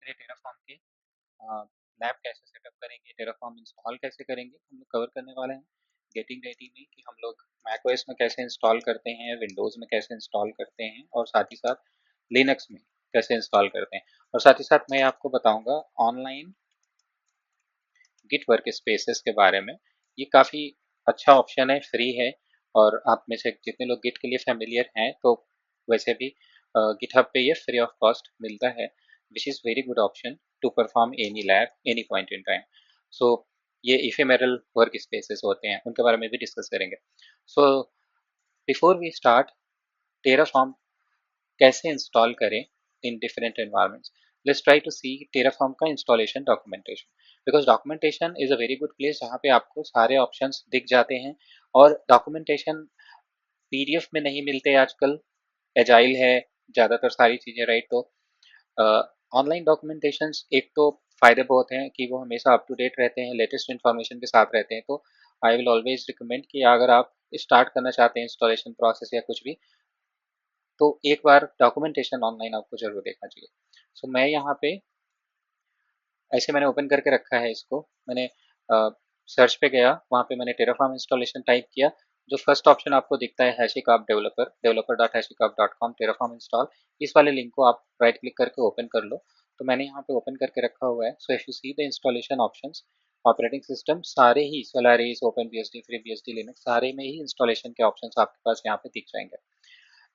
करें टेराफॉर्म के लैब कैसे सेटअप करेंगे, टेराफॉर्म इंस्टॉल कैसे करेंगे, हम लोग कवर करने वाले हैं। गेटिंग रेडी में कि हम लोग मैकओएस में कैसे इंस्टॉल करते हैं, विंडोज़ में कैसे इंस्टॉल करते हैं और साथ ही साथ लिनक्स में कैसे इंस्टॉल करते हैं। और साथ ही साथ मैं आपको बताऊंगा ऑनलाइन गिट वर्क स्पेसेस के बारे में। ये काफ़ी अच्छा ऑप्शन है, फ्री है और आप में से जितने लोग गिट के लिए फेमिलियर हैं तो वैसे भी गिटहब पे ये फ्री ऑफ कॉस्ट मिलता है, which is very good option to perform any lab any point in time. So ये इफेमेरल वर्क स्पेसेस होते हैं, उनके बारे में भी डिस्कस करेंगे। So before we start, Terraform कैसे इंस्टॉल करें in different environments, let's try to see Terraform का installation documentation. Because documentation is a very good place जहाँ पे आपको सारे ऑप्शंस दिख जाते हैं। और डॉक्यूमेंटेशन पीडीएफ में नहीं मिलते आजकल, एजाइल है ज़्यादातर सारी चीज़ें, राइट। तो ऑनलाइन डॉक्यूमेंटेशंस एक तो फ़ायदे बहुत हैं कि वो हमेशा अप टू डेट रहते हैं, लेटेस्ट इन्फॉर्मेशन के साथ रहते हैं। तो आई विल ऑलवेज रिकमेंड कि अगर आप स्टार्ट करना चाहते हैं इंस्टॉलेशन प्रोसेस या कुछ भी, तो एक बार डॉक्यूमेंटेशन ऑनलाइन आपको जरूर देखना चाहिए। सो मैं यहाँ पे ऐसे मैंने ओपन करके रखा है इसको। मैंने सर्च पे गया, वहाँ पे मैंने टेराफॉर्म इंस्टॉलेशन टाइप किया। जो फर्स्ट ऑप्शन आपको दिखता है हैशिकॉप developer.hashicop.com टेराफॉर्म इंस्टॉल, इस वाले लिंक को आप राइट क्लिक करके ओपन कर लो। तो मैंने यहाँ पे ओपन करके रखा हुआ है। So if you see the installation options, operating system सारे ही Solaris, open BSD, free BSD, Linux, सारे में ही इंस्टॉलेशन के ऑप्शंस आपके पास यहाँ पे दिख जाएंगे।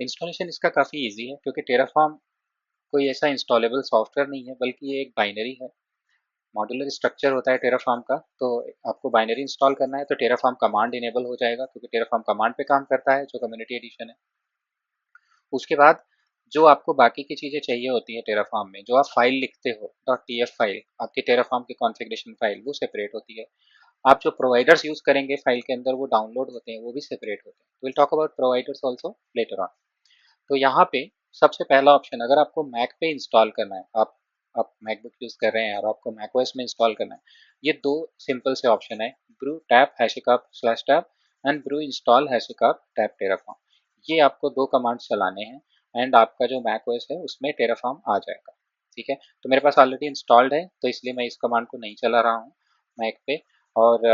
इंस्टॉलेशन इसका काफ़ी ईजी है क्योंकि टेराफॉर्म कोई ऐसा इंस्टॉलेबल सॉफ्टवेयर नहीं है, बल्कि ये एक बाइनरी है, मॉड्यूलर स्ट्रक्चर होता है टेराफॉर्म का। तो आपको बाइनरी इंस्टॉल करना है तो टेराफॉर्म कमांड इनेबल हो जाएगा, क्योंकि टेराफॉर्म कमांड पे काम करता है, जो कम्युनिटी एडिशन है। उसके बाद जो आपको बाकी की चीज़ें चाहिए होती है टेराफॉर्म में, जो आप फाइल लिखते हो .tf फाइल, आपकी टेराफॉर्म की कॉन्फ़िगरेशन फाइल, वो सेपरेट होती है। आप जो प्रोवाइडर्स यूज़ करेंगे फाइल के अंदर, वो डाउनलोड होते हैं, वो भी सेपरेट होते हैं। Will talk about providers also later on. तो यहाँ पे सबसे पहला ऑप्शन, अगर आपको मैक पे इंस्टॉल करना है, आप मैकबुक यूज़ कर रहे हैं और आपको मैकओएस में इंस्टॉल करना है, ये दो सिंपल से ऑप्शन है, brew tap HashiCorp slash tap and brew install HashiCorp tap Terraform. ये आपको दो कमांड्स चलाने हैं एंड आपका जो मैकओएस है उसमें टेराफॉर्म आ जाएगा। ठीक है, तो मेरे पास ऑलरेडी इंस्टॉल्ड है तो इसलिए मैं इस कमांड को नहीं चला रहा हूँ मैक पे। और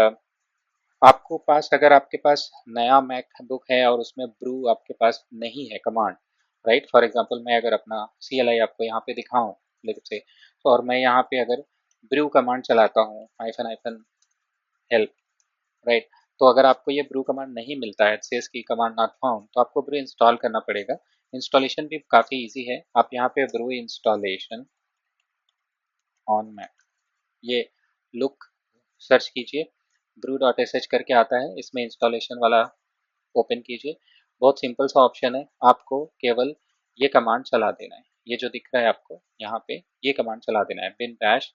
आपको पास, अगर आपके पास नया मैकबुक है और उसमें ब्रू आपके पास नहीं है कमांड, राइट, फॉर एग्जांपल मैं अगर अपना CLI आपको यहाँ पे दिखाऊं लिख से, तो और मैं यहाँ पे अगर ब्रू कमांड चलाता हूँ हाइफन हाइफन हेल्प, राइट, तो अगर आपको ये ब्रू कमांड नहीं मिलता है, सेज की कमांड नॉट फाउंड, तो आपको ब्रू इंस्टॉल करना पड़ेगा। इंस्टॉलेशन भी काफ़ी ईजी है। आप यहाँ पे ब्रू इंस्टॉलेशन ऑन मैक, ये लुक सर्च कीजिए, brew.sh करके आता है, इसमें इंस्टॉलेशन वाला ओपन कीजिए। बहुत सिंपल सा ऑप्शन है, आपको केवल ये कमांड चला देना है। ये जो दिख रहा है आपको यहाँ पे, ये कमांड चला देना है, bin bash,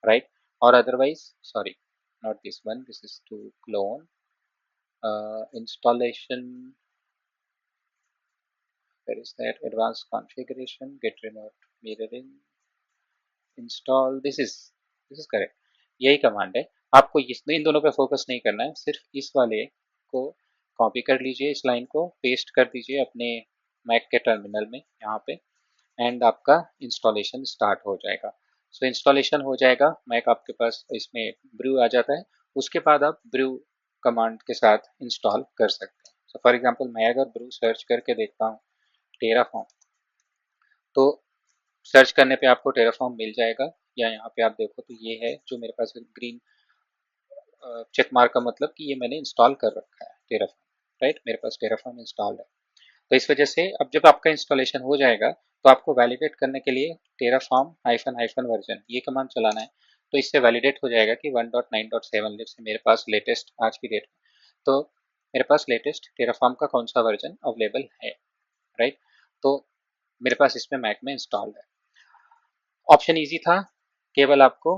राइट। और otherwise sorry, not this one, this is to clone installation, where is that, advanced configuration, get remote mirroring, install, this is correct, यही कमांड है। आपको इन दोनों पे फोकस नहीं करना है, सिर्फ इस वाले को कॉपी कर लीजिए, इस लाइन को पेस्ट कर दीजिए अपने मैक के टर्मिनल में यहाँ पे, एंड आपका इंस्टॉलेशन स्टार्ट हो जाएगा। सो इंस्टॉलेशन हो जाएगा, मैक आपके पास इसमें ब्रू आ जाता है। उसके बाद आप ब्रू कमांड के साथ इंस्टॉल कर सकते हैं। सो फॉर एग्जांपल मैं अगर ब्रू सर्च करके देखता हूँ टेराफॉर्म, तो सर्च करने पे आपको टेराफॉर्म मिल जाएगा। या यहाँ पे आप देखो तो ये है जो मेरे पास ग्रीन चेक मार्क का मतलब कि ये मैंने इंस्टॉल कर रखा है टेराफॉर्म, राइट, मेरे पास टेराफॉर्म इंस्टॉल है। तो इस वजह से अब जब आपका इंस्टॉलेशन हो जाएगा तो आपको वैलिडेट करने के लिए टेराफॉर्म हाइफन हाइफन वर्जन ये कमांड चलाना है। तो इससे वैलिडेट हो जाएगा कि 1.9.7 से मेरे पास लेटेस्ट आज की डेट में, तो मेरे पास लेटेस्ट टेराफॉर्म का कौन सा वर्जन अवेलेबल है, राइट। तो मेरे पास इसमें मैक में इंस्टॉल्ड है। ऑप्शन ईजी था, केवल आपको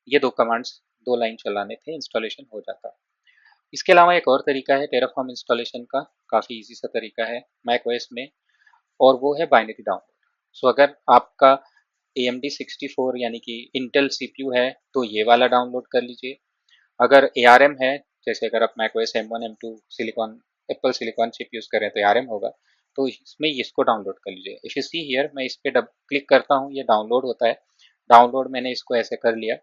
ये दो कमांड्स, दो लाइन चलाने थे, इंस्टॉलेशन हो जाता। इसके अलावा एक और तरीका है टेराफॉर्म इंस्टॉलेशन का, काफ़ी इजी सा तरीका है मैक ओएस में, और वो है बाइनरी डाउनलोड। सो अगर आपका AMD 64 यानी कि इंटेल CPU है तो ये वाला डाउनलोड कर लीजिए। अगर ARM है, जैसे अगर आप Mac OS M1 M2 silicon, Apple silicon chip use करें तो ARM होगा। तो इसमें इसको डाउनलोड कर लीजिए। इफ यू सी हियर, मैं इस पर डबल क्लिक करता हूँ, ये डाउनलोड होता है। डाउनलोड मैंने इसको ऐसे कर लिया।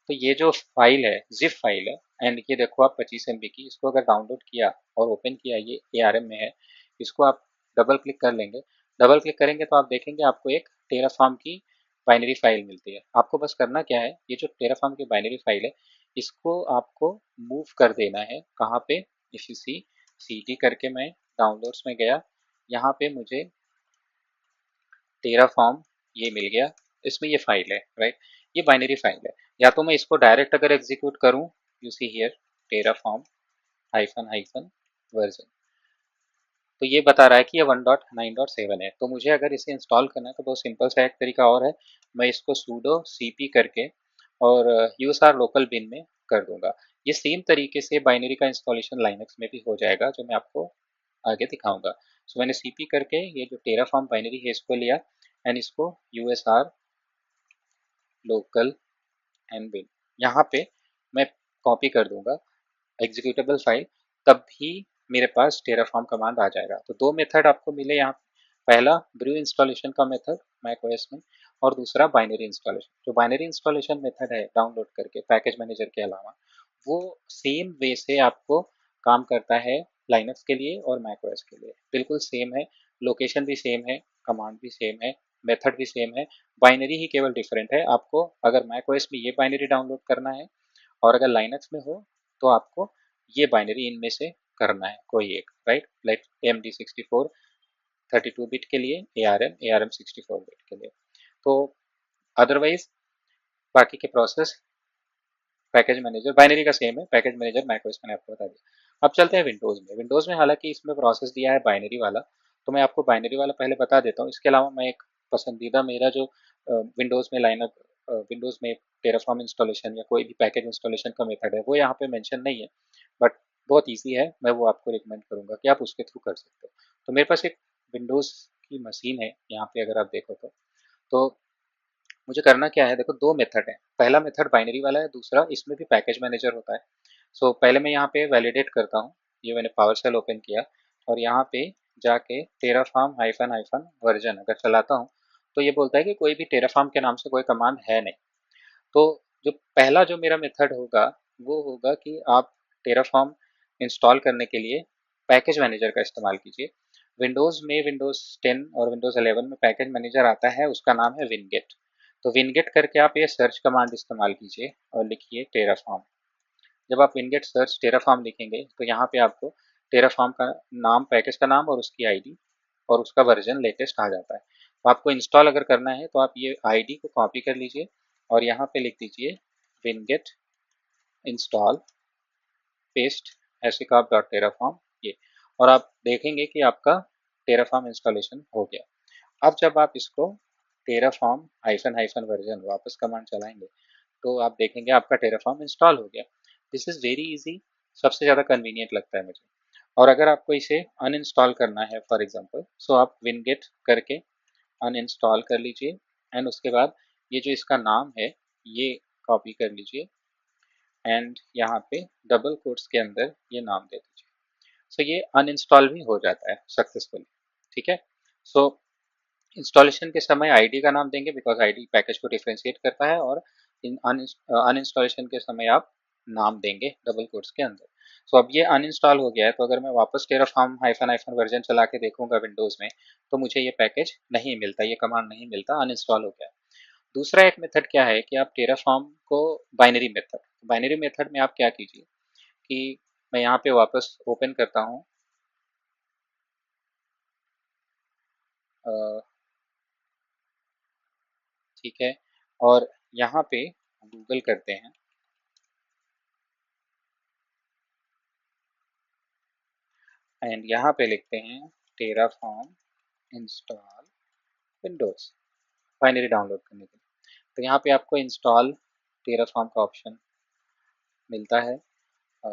तो ये जो फाइल है जिप फाइल है, एंड ये देखो आप 25 MB की, इसको अगर डाउनलोड किया और ओपन किया, ये ARM में है, इसको आप डबल क्लिक कर लेंगे। डबल क्लिक करेंगे तो आप देखेंगे आपको एक टेराफॉर्म की बाइनरी फाइल मिलती है। आपको बस करना क्या है, ये जो टेराफॉर्म की बाइनरी फाइल है, इसको आपको मूव कर देना है। कहाँ पे, इफ यू सी, CD करके मैं डाउनलोड्स में गया, यहाँ पे मुझे टेराफॉर्म ये मिल गया। इसमें ये फाइल है, राइट, ये बाइनरी फाइल है। या तो मैं इसको डायरेक्ट अगर एग्जीक्यूट करूं, you see here Terraform hyphen hyphen version, तो ये बता रहा है कि ये 1.9.7 है। तो मुझे अगर इसे इंस्टॉल करना है तो बहुत सिंपल सा एक तरीका और है, मैं इसको sudo cp करके और usr लोकल बिन में कर दूंगा। ये सेम तरीके से बाइनरी का इंस्टॉलेशन लाइनक्स में भी हो जाएगा, जो मैं आपको आगे दिखाऊंगा। सो मैंने cp करके ये जो टेराफॉर्म बाइनरी है इसको लिया, एंड इसको usr लोकल एंड बिन यहाँ पे मैं कॉपी कर दूंगा एग्जीक्यूटेबल फाइल, तब भी मेरे पास टेराफॉर्म कमांड आ जाएगा। तो दो मेथड आपको मिले यहाँ। पहला ब्रू इंस्टॉलेशन का मेथड मैक ओएस में, और दूसरा बाइनरी इंस्टॉलेशन। जो बाइनरी इंस्टॉलेशन मेथड है डाउनलोड करके पैकेज मैनेजर के अलावा, वो सेम वे से आपको काम करता है लाइनक्स के लिए और मैक ओएस के लिए, बिल्कुल सेम है। लोकेशन भी सेम है, कमांड भी सेम है, मेथड भी सेम है। बाइनरी ही केवल डिफरेंट है। आपको अगर मैक ओएस में ये बाइनरी डाउनलोड करना है और अगर लाइनक्स में हो तो आपको ये बाइनरी इनमें से करना है कोई एक, राइट। लाइक AMD64 32 बिट के लिए, ARM 64 बिट के लिए। तो अदरवाइज बाकी के प्रोसेस पैकेज मैनेजर बाइनरी का सेम है। पैकेज मैनेजर मैकओएस मैंने आपको बता दिया। अब चलते हैं विंडोज़ में। विंडोज़ में हालांकि इसमें प्रोसेस दिया है बाइनरी वाला, तो मैं आपको बाइनरी वाला पहले बता देता हूँ। इसके अलावा मैं एक पसंदीदा मेरा जो विंडोज़ में लाइनअप विंडोज़ में टेराफॉर्म इंस्टॉलेशन या कोई भी पैकेज इंस्टॉलेशन का मेथड है, वो यहाँ पे मेंशन नहीं है, बट बहुत ईजी है। मैं वो आपको रिकमेंड करूँगा कि आप उसके थ्रू कर सकते हो। तो मेरे पास एक विंडोज़ की मशीन है यहाँ पे, अगर आप देखो तो मुझे करना क्या है, देखो दो मेथड है। पहला मेथड बाइनरी वाला है, दूसरा इसमें भी पैकेज मैनेजर होता है। सो पहले मैं यहाँ पे वैलिडेट करता हूँ। ये मैंने पावर शेल ओपन किया और यहाँ पे जाके टेराफॉर्म हाइफन हाइफन वर्जन अगर चलाता हूँ, तो ये बोलता है कि कोई भी टेराफॉर्म के नाम से कोई कमांड है नहीं। तो जो पहला जो मेरा मेथड होगा, वो होगा कि आप टेराफॉर्म इंस्टॉल करने के लिए पैकेज मैनेजर का इस्तेमाल कीजिए। विंडोज़ में विंडोज़ 10 और विंडोज़ 11 में पैकेज मैनेजर आता है, उसका नाम है विनगेट। तो विनगेट करके आप ये सर्च कमांड इस्तेमाल कीजिए और लिखिए टेराफॉर्म। जब आप विनगेट सर्च टेराफॉर्म लिखेंगे तो यहाँ पे आपको टेराफॉर्म का नाम, पैकेज का नाम और उसकी आईडी और उसका वर्जन लेटेस्ट आ जाता है। तो आपको इंस्टॉल अगर करना है तो आप ये आईडी को कॉपी कर लीजिए और यहाँ पे लिख दीजिए विनगेट इंस्टॉल पेस्ट ऐसे का डॉट टेराफॉर्म ये, और आप देखेंगे कि आपका टेराफॉर्म इंस्टॉलेशन हो गया। अब जब आप इसको टेराफॉर्म हाइफन हाइफन वर्जन वापस कमांड चलाएंगे तो आप देखेंगे आपका टेराफॉर्म इंस्टॉल हो गया। दिस इज़ वेरी इजी, सबसे ज़्यादा कन्वीनियंट लगता है मुझे। और अगर आपको इसे अनइंस्टॉल करना है फॉर एग्जांपल, सो आप विनगेट करके अनइंस्टॉल कर लीजिए, एंड उसके बाद ये जो इसका नाम है ये कॉपी कर लीजिए एंड यहाँ पे डबल कोट्स के अंदर ये नाम दे दीजिए। सो ये अनइंस्टॉल भी हो जाता है सक्सेसफुली, ठीक है। सो इंस्टॉलेशन के समय आईडी का नाम देंगे, बिकॉज आईडी पैकेज को डिफ्रेंशिएट करता है, और अनइंस्टॉलेशन के समय आप नाम देंगे डबल कोट्स के अंदर। सो अब ये अनइंस्टॉल हो गया है, तो अगर मैं वापस टेराफॉर्म हाइफन हाइफन वर्जन चला के देखूंगा विंडोज़ में, तो मुझे ये पैकेज नहीं मिलता, ये कमांड नहीं मिलता, अनइंस्टॉल हो गया है। दूसरा एक मेथड क्या है कि आप टेराफॉर्म को बाइनरी मेथड में आप क्या कीजिए कि मैं यहाँ पे वापस ओपन करता हूँ, ठीक है, और यहाँ पे गूगल करते हैं एंड यहाँ पे लिखते हैं Terraform install Windows binary download करने के लिए। तो यहाँ पे आपको इंस्टॉल टेराफॉर्म का ऑप्शन मिलता है। अ,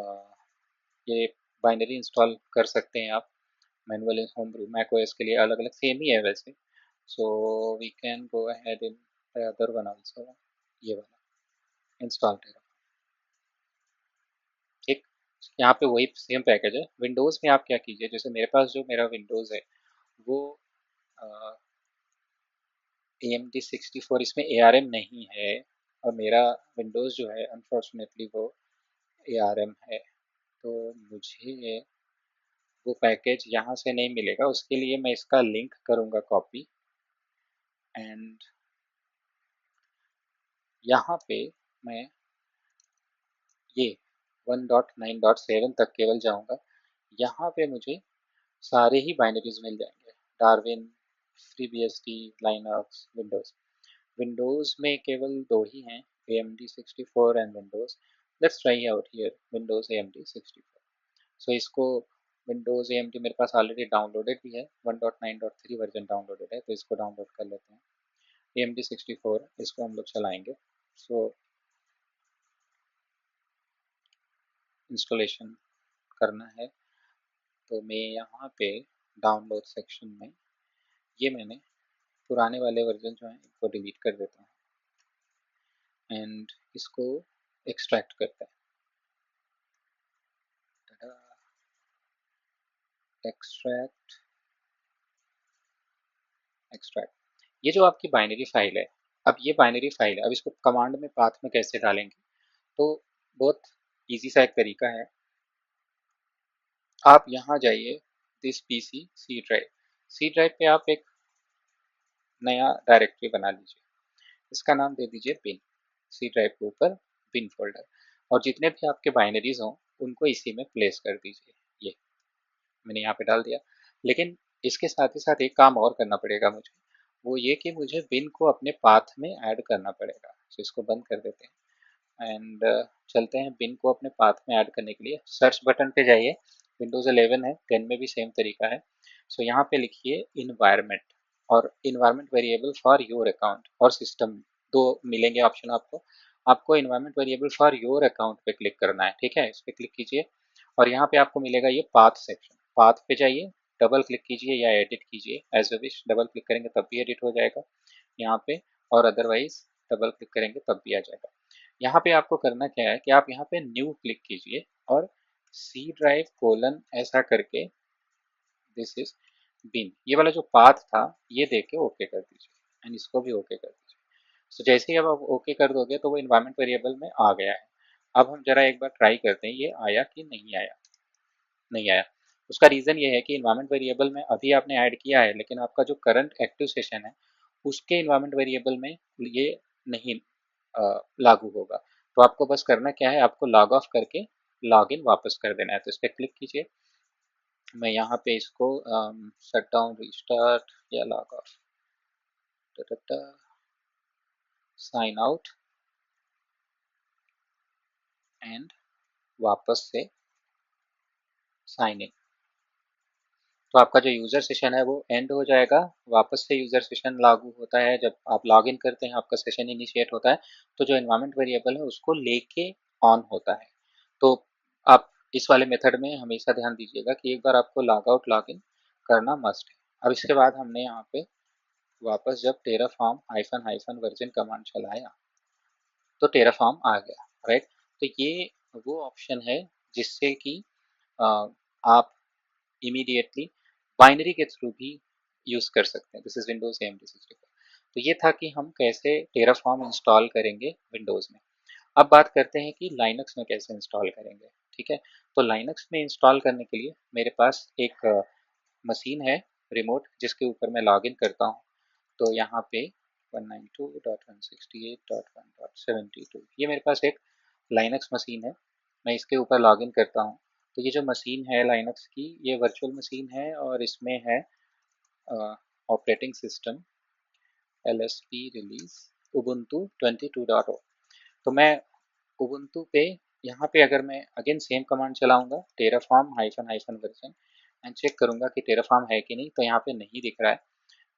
ये बाइनरी इंस्टॉल कर सकते हैं आप manual Homebrew Mac OS के लिए, अलग अलग सेम ही है वैसे। So we can go ahead in the other one also, ये वाला इंस्टॉल टेराफॉर्म, ठीक। यहाँ पे वही सेम पैकेज है। विंडोज़ में आप क्या कीजिए, जैसे मेरे पास जो मेरा विंडोज़ है वो AMD 64 इसमें ARM नहीं है, और मेरा विंडोज़ जो है अनफॉर्चुनेटली वो ARM है। तो मुझे वो पैकेज यहाँ से नहीं मिलेगा, उसके लिए मैं इसका लिंक करूँगा कॉपी, एंड यहाँ पे मैं ये 1.9.7 तक केवल जाऊँगा। यहाँ पे मुझे सारे ही बाइनरीज मिल जाएंगे, Darwin, FreeBSD, Linux, Windows. Windows में केवल दो ही हैं, AMD 64 and Windows. Let's try out here Windows AMD 64। सो इसको विंडोज़ AMD मेरे पास ऑलरेडी डाउनलोडेड भी है, 1.9.3 वर्जन डाउनलोडेड है, तो इसको डाउनलोड कर लेते हैं। AMD 64 इसको हम लोग चलाएंगे। सो इंस्टॉलेशन करना है, तो मैं यहाँ पे डाउनलोड सेक्शन में ये मैंने पुराने वाले वर्जन जो हैं इनको डिलीट कर देता हूँ, एंड इसको एक्सट्रैक्ट करते हैं। Extract, extract. ये जो आपकी बाइनरी फाइल है, अब ये बाइनरी फाइल है, अब इसको कमांड में पाथ में कैसे डालेंगे, तो बहुत इजी सा एक तरीका है। आप यहाँ जाइए, this PC C drive, C drive पे आप एक नया डायरेक्टरी बना लीजिए, इसका नाम दे दीजिए बिन। सी ड्राइव के ऊपर बिन फोल्डर, और जितने भी आपके बाइनरीज हों उनको इसी में प्लेस कर दीजिए। ये मैंने यहाँ पे डाल दिया, लेकिन इसके साथ ही साथ एक काम और करना पड़ेगा मुझे, वो ये कि मुझे बिन को अपने पाथ में ऐड करना पड़ेगा। तो इसको बंद कर देते हैं, एंड चलते हैं बिन को अपने पाथ में ऐड करने के लिए। सर्च बटन पे जाइए, विंडोज़ 11 है, 10 में भी सेम तरीका है। सो यहाँ पे लिखिए इन्वायरमेंट, और environment variable for your account और सिस्टम, दो मिलेंगे ऑप्शन आपको। आपको environment variable for your account पे क्लिक करना है, ठीक है, इस पर क्लिक कीजिए, और यहाँ पे आपको मिलेगा ये पाथ सेक्शन। पाथ पे जाइए, डबल क्लिक कीजिए या एडिट कीजिए as a wish, double click करेंगे तब भी एडिट हो जाएगा यहाँ पे, और अदरवाइज डबल क्लिक करेंगे तब भी आ जाएगा। यहाँ पे आपको करना क्या है कि आप यहाँ पे न्यू क्लिक कीजिए, और सी ड्राइव कोलन ऐसा करके दिस इज बिन, ये वाला जो पाथ था ये दे के ओके कर दीजिए, एंड इसको भी ओके कर दीजिए। सो जैसे ही अब आप ओके कर दोगे तो वो इन्वायरमेंट वेरिएबल में आ गया है। अब हम जरा एक बार ट्राई करते हैं ये आया कि नहीं आया। नहीं आया। उसका रीज़न ये है कि इन्वायरमेंट वेरिएबल में अभी आपने ऐड किया है, लेकिन आपका जो करंट एक्टिव सेशन है उसके इन्वायरमेंट वेरिएबल में ये नहीं लागू होगा। तो आपको बस करना क्या है, आपको लॉग ऑफ करके लॉग इन वापस कर देना है। तो इस पर क्लिक कीजिए, मैं यहाँ पे इसको शट डाउन, रिस्टार्ट या log off, sign out, and वापस से साइन इन। तो आपका जो यूज़र सेशन है वो एंड हो जाएगा, वापस से यूज़र सेशन लागू होता है जब आप लॉग इन करते हैं, आपका सेशन इनिशिएट होता है, तो जो एनवायरनमेंट वेरिएबल है उसको लेके ऑन होता है। तो आप इस वाले मेथड में हमेशा ध्यान दीजिएगा कि एक बार आपको लॉग आउट लॉग इन करना मस्ट है। अब इसके बाद हमने यहाँ पे वापस जब Terraform hyphen hyphen version command चलाया तो टेराफॉर्म आ गया, राइट। तो ये वो ऑप्शन है जिससे कि आप इमीडिएटली बाइनरी के थ्रू भी यूज़ कर सकते हैं। This is Windows AMD 64। तो ये था कि हम कैसे टेराफॉर्म इंस्टॉल करेंगे विंडोज़ में। अब बात करते हैं कि लाइनक्स में कैसे इंस्टॉल करेंगे, ठीक है। तो लाइनक्स में इंस्टॉल करने के लिए मेरे पास एक मशीन है रिमोट, जिसके ऊपर मैं लॉग इन करता हूँ। तो यहाँ पे 192.168.1.72 ये मेरे पास एक लाइनक्स मशीन है, मैं इसके ऊपर लॉग इन करता हूँ। तो ये जो मशीन है लाइनक्स की, ये वर्चुअल मशीन है, और इसमें है operating system LSP release Ubuntu 22.0। तो मैं उबुंटू पे यहाँ पे अगर मैं अगेन सेम कमांड चलाऊंगा, Terraform hyphen hyphen version, and check करूंगा कि टेराफॉर्म है कि नहीं, तो यहाँ पे नहीं दिख रहा है।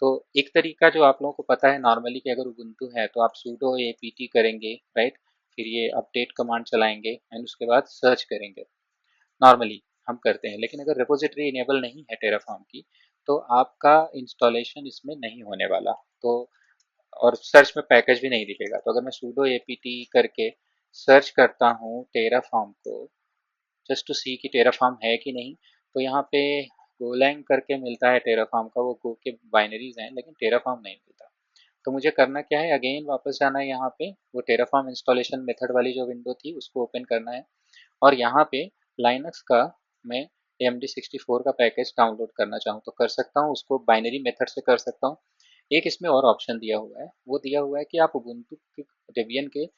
तो एक तरीका जो आप लोगों को पता है नॉर्मली कि अगर उबुंटू है तो आप sudo apt करेंगे, राइट, फिर ये अपडेट कमांड चलाएंगे एंड उसके बाद सर्च करेंगे, नॉर्मली हम करते हैं। लेकिन अगर रिपोजिटरी इनेबल नहीं है टेराफॉर्म की तो आपका इंस्टॉलेशन इसमें नहीं होने वाला। तो और सर्च में पैकेज भी नहीं दिखेगा। तो अगर मैं sudo apt करके सर्च करता हूँ टेराफॉर्म को, जस्ट टू सी कि टेराफॉर्म है कि नहीं, तो यहाँ पे गोलैंग करके मिलता है टेराफॉर्म का, वो गो के बाइनरीज हैं लेकिन टेराफॉर्म नहीं मिलता। तो मुझे करना क्या है, अगेन वापस जाना है यहाँ पे, वो टेराफॉर्म इंस्टॉलेशन मेथड वाली जो विंडो थी उसको ओपन करना है, और यहाँ पे लाइनक्स का मैं AMD64 का पैकेज डाउनलोड करना चाहूँ तो कर सकता हूँ, उसको बाइनरी मेथड से कर सकता हूँ। एक इसमें और ऑप्शन दिया हुआ है, वो दिया हुआ है कि आप उबुंटू के डेबियन के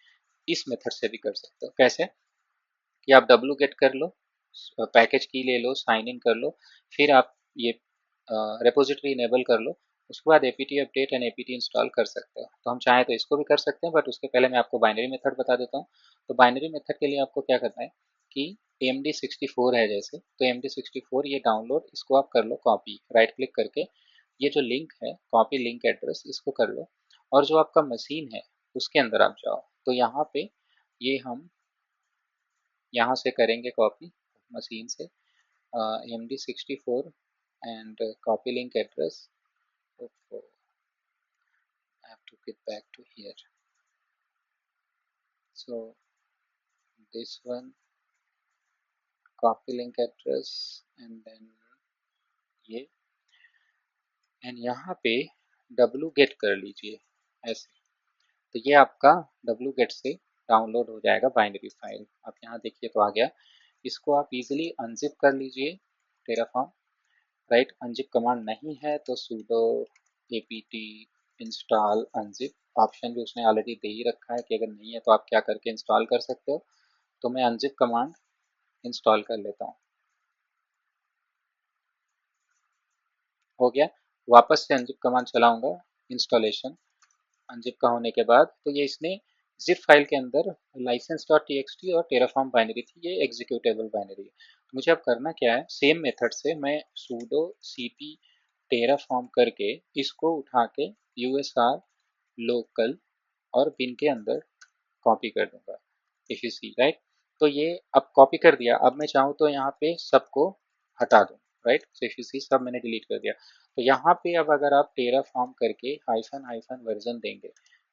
इस मेथड से भी कर सकते हो। कैसे कि आप get कर लो, पैकेज की ले लो, साइन इन कर लो, फिर आप ये रेपोजिटरी इनेबल कर लो, उसके बाद apt update and apt install कर सकते हो। तो हम चाहें तो इसको भी कर सकते हैं, बट उसके पहले मैं आपको बाइनरी मेथड बता देता हूँ। तो बाइनरी मेथड के लिए आपको क्या करना है कि AMD64 है जैसे, तो AMD64 ये डाउनलोड, इसको आप कर लो कॉपी, राइट क्लिक करके ये जो लिंक है कॉपी लिंक एड्रेस, इसको कर लो, और जो आपका मशीन है उसके अंदर आप जाओ। तो यहाँ पे ये हम यहाँ से करेंगे कॉपी मशीन से AMD64 and copy link address. Oh, I have to get back to here. So this one copy link address and then ये, एंड यहाँ पे wget कर लीजिए ऐसे। तो ये आपका wget से डाउनलोड हो जाएगा बाइनरी फाइल। आप यहाँ देखिए तो आ गया। इसको आप इजीली अनजिप कर लीजिए टेराफॉर्म, राइट। अनजिप कमांड नहीं है तो sudo apt install unzip option भी उसने ऑलरेडी दे ही रखा है कि अगर नहीं है तो आप क्या करके इंस्टॉल कर सकते हो। तो मैं अनजिप कमांड इंस्टॉल कर लेता हूँ, हो गया। वापस से अनजिप कमांड चलाऊंगा इंस्टॉलेशन, अनजिप का होने के बाद तो ये इसने जिप फाइल के अंदर license.txt और टेराफॉर्म बाइनरी थी, ये एग्जीक्यूटेबल बाइनरी है। तो मुझे अब करना क्या है, सेम मेथड से मैं sudo cp टेराफॉर्म करके इसको उठा के usr लोकल और बिन के अंदर कॉपी कर दूंगा, इफ यू सी राइट। तो ये अब कॉपी कर दिया, अब मैं चाहूँ तो यहाँ पे सबको हटा दूँ, राइट। सो इफ यू सी सब मैंने डिलीट कर दिया। तो यहाँ पे अब अगर आप टेराफॉर्म करके हाइफन हाइफन वर्जन देंगे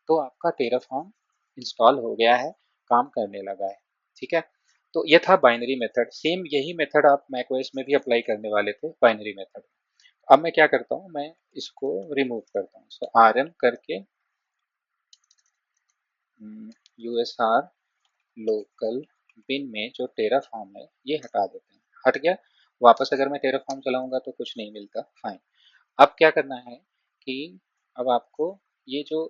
तो आपका टेराफॉर्म इंस्टॉल हो गया है, काम करने लगा है, ठीक है। तो ये था बाइनरी मेथड। सेम यही मेथड आप मैकओएस में भी अप्लाई करने वाले थे, बाइनरी मेथड। अब मैं क्या करता हूँ, मैं इसको रिमूव करता हूँ। सो rm करके usr लोकल बिन में जो टेराफॉर्म है ये हटा देते हैं, हट गया। वापस अगर मैं टेराफॉर्म चलाऊंगा तो कुछ नहीं मिलता, फाइन। अब क्या करना है कि अब आपको ये जो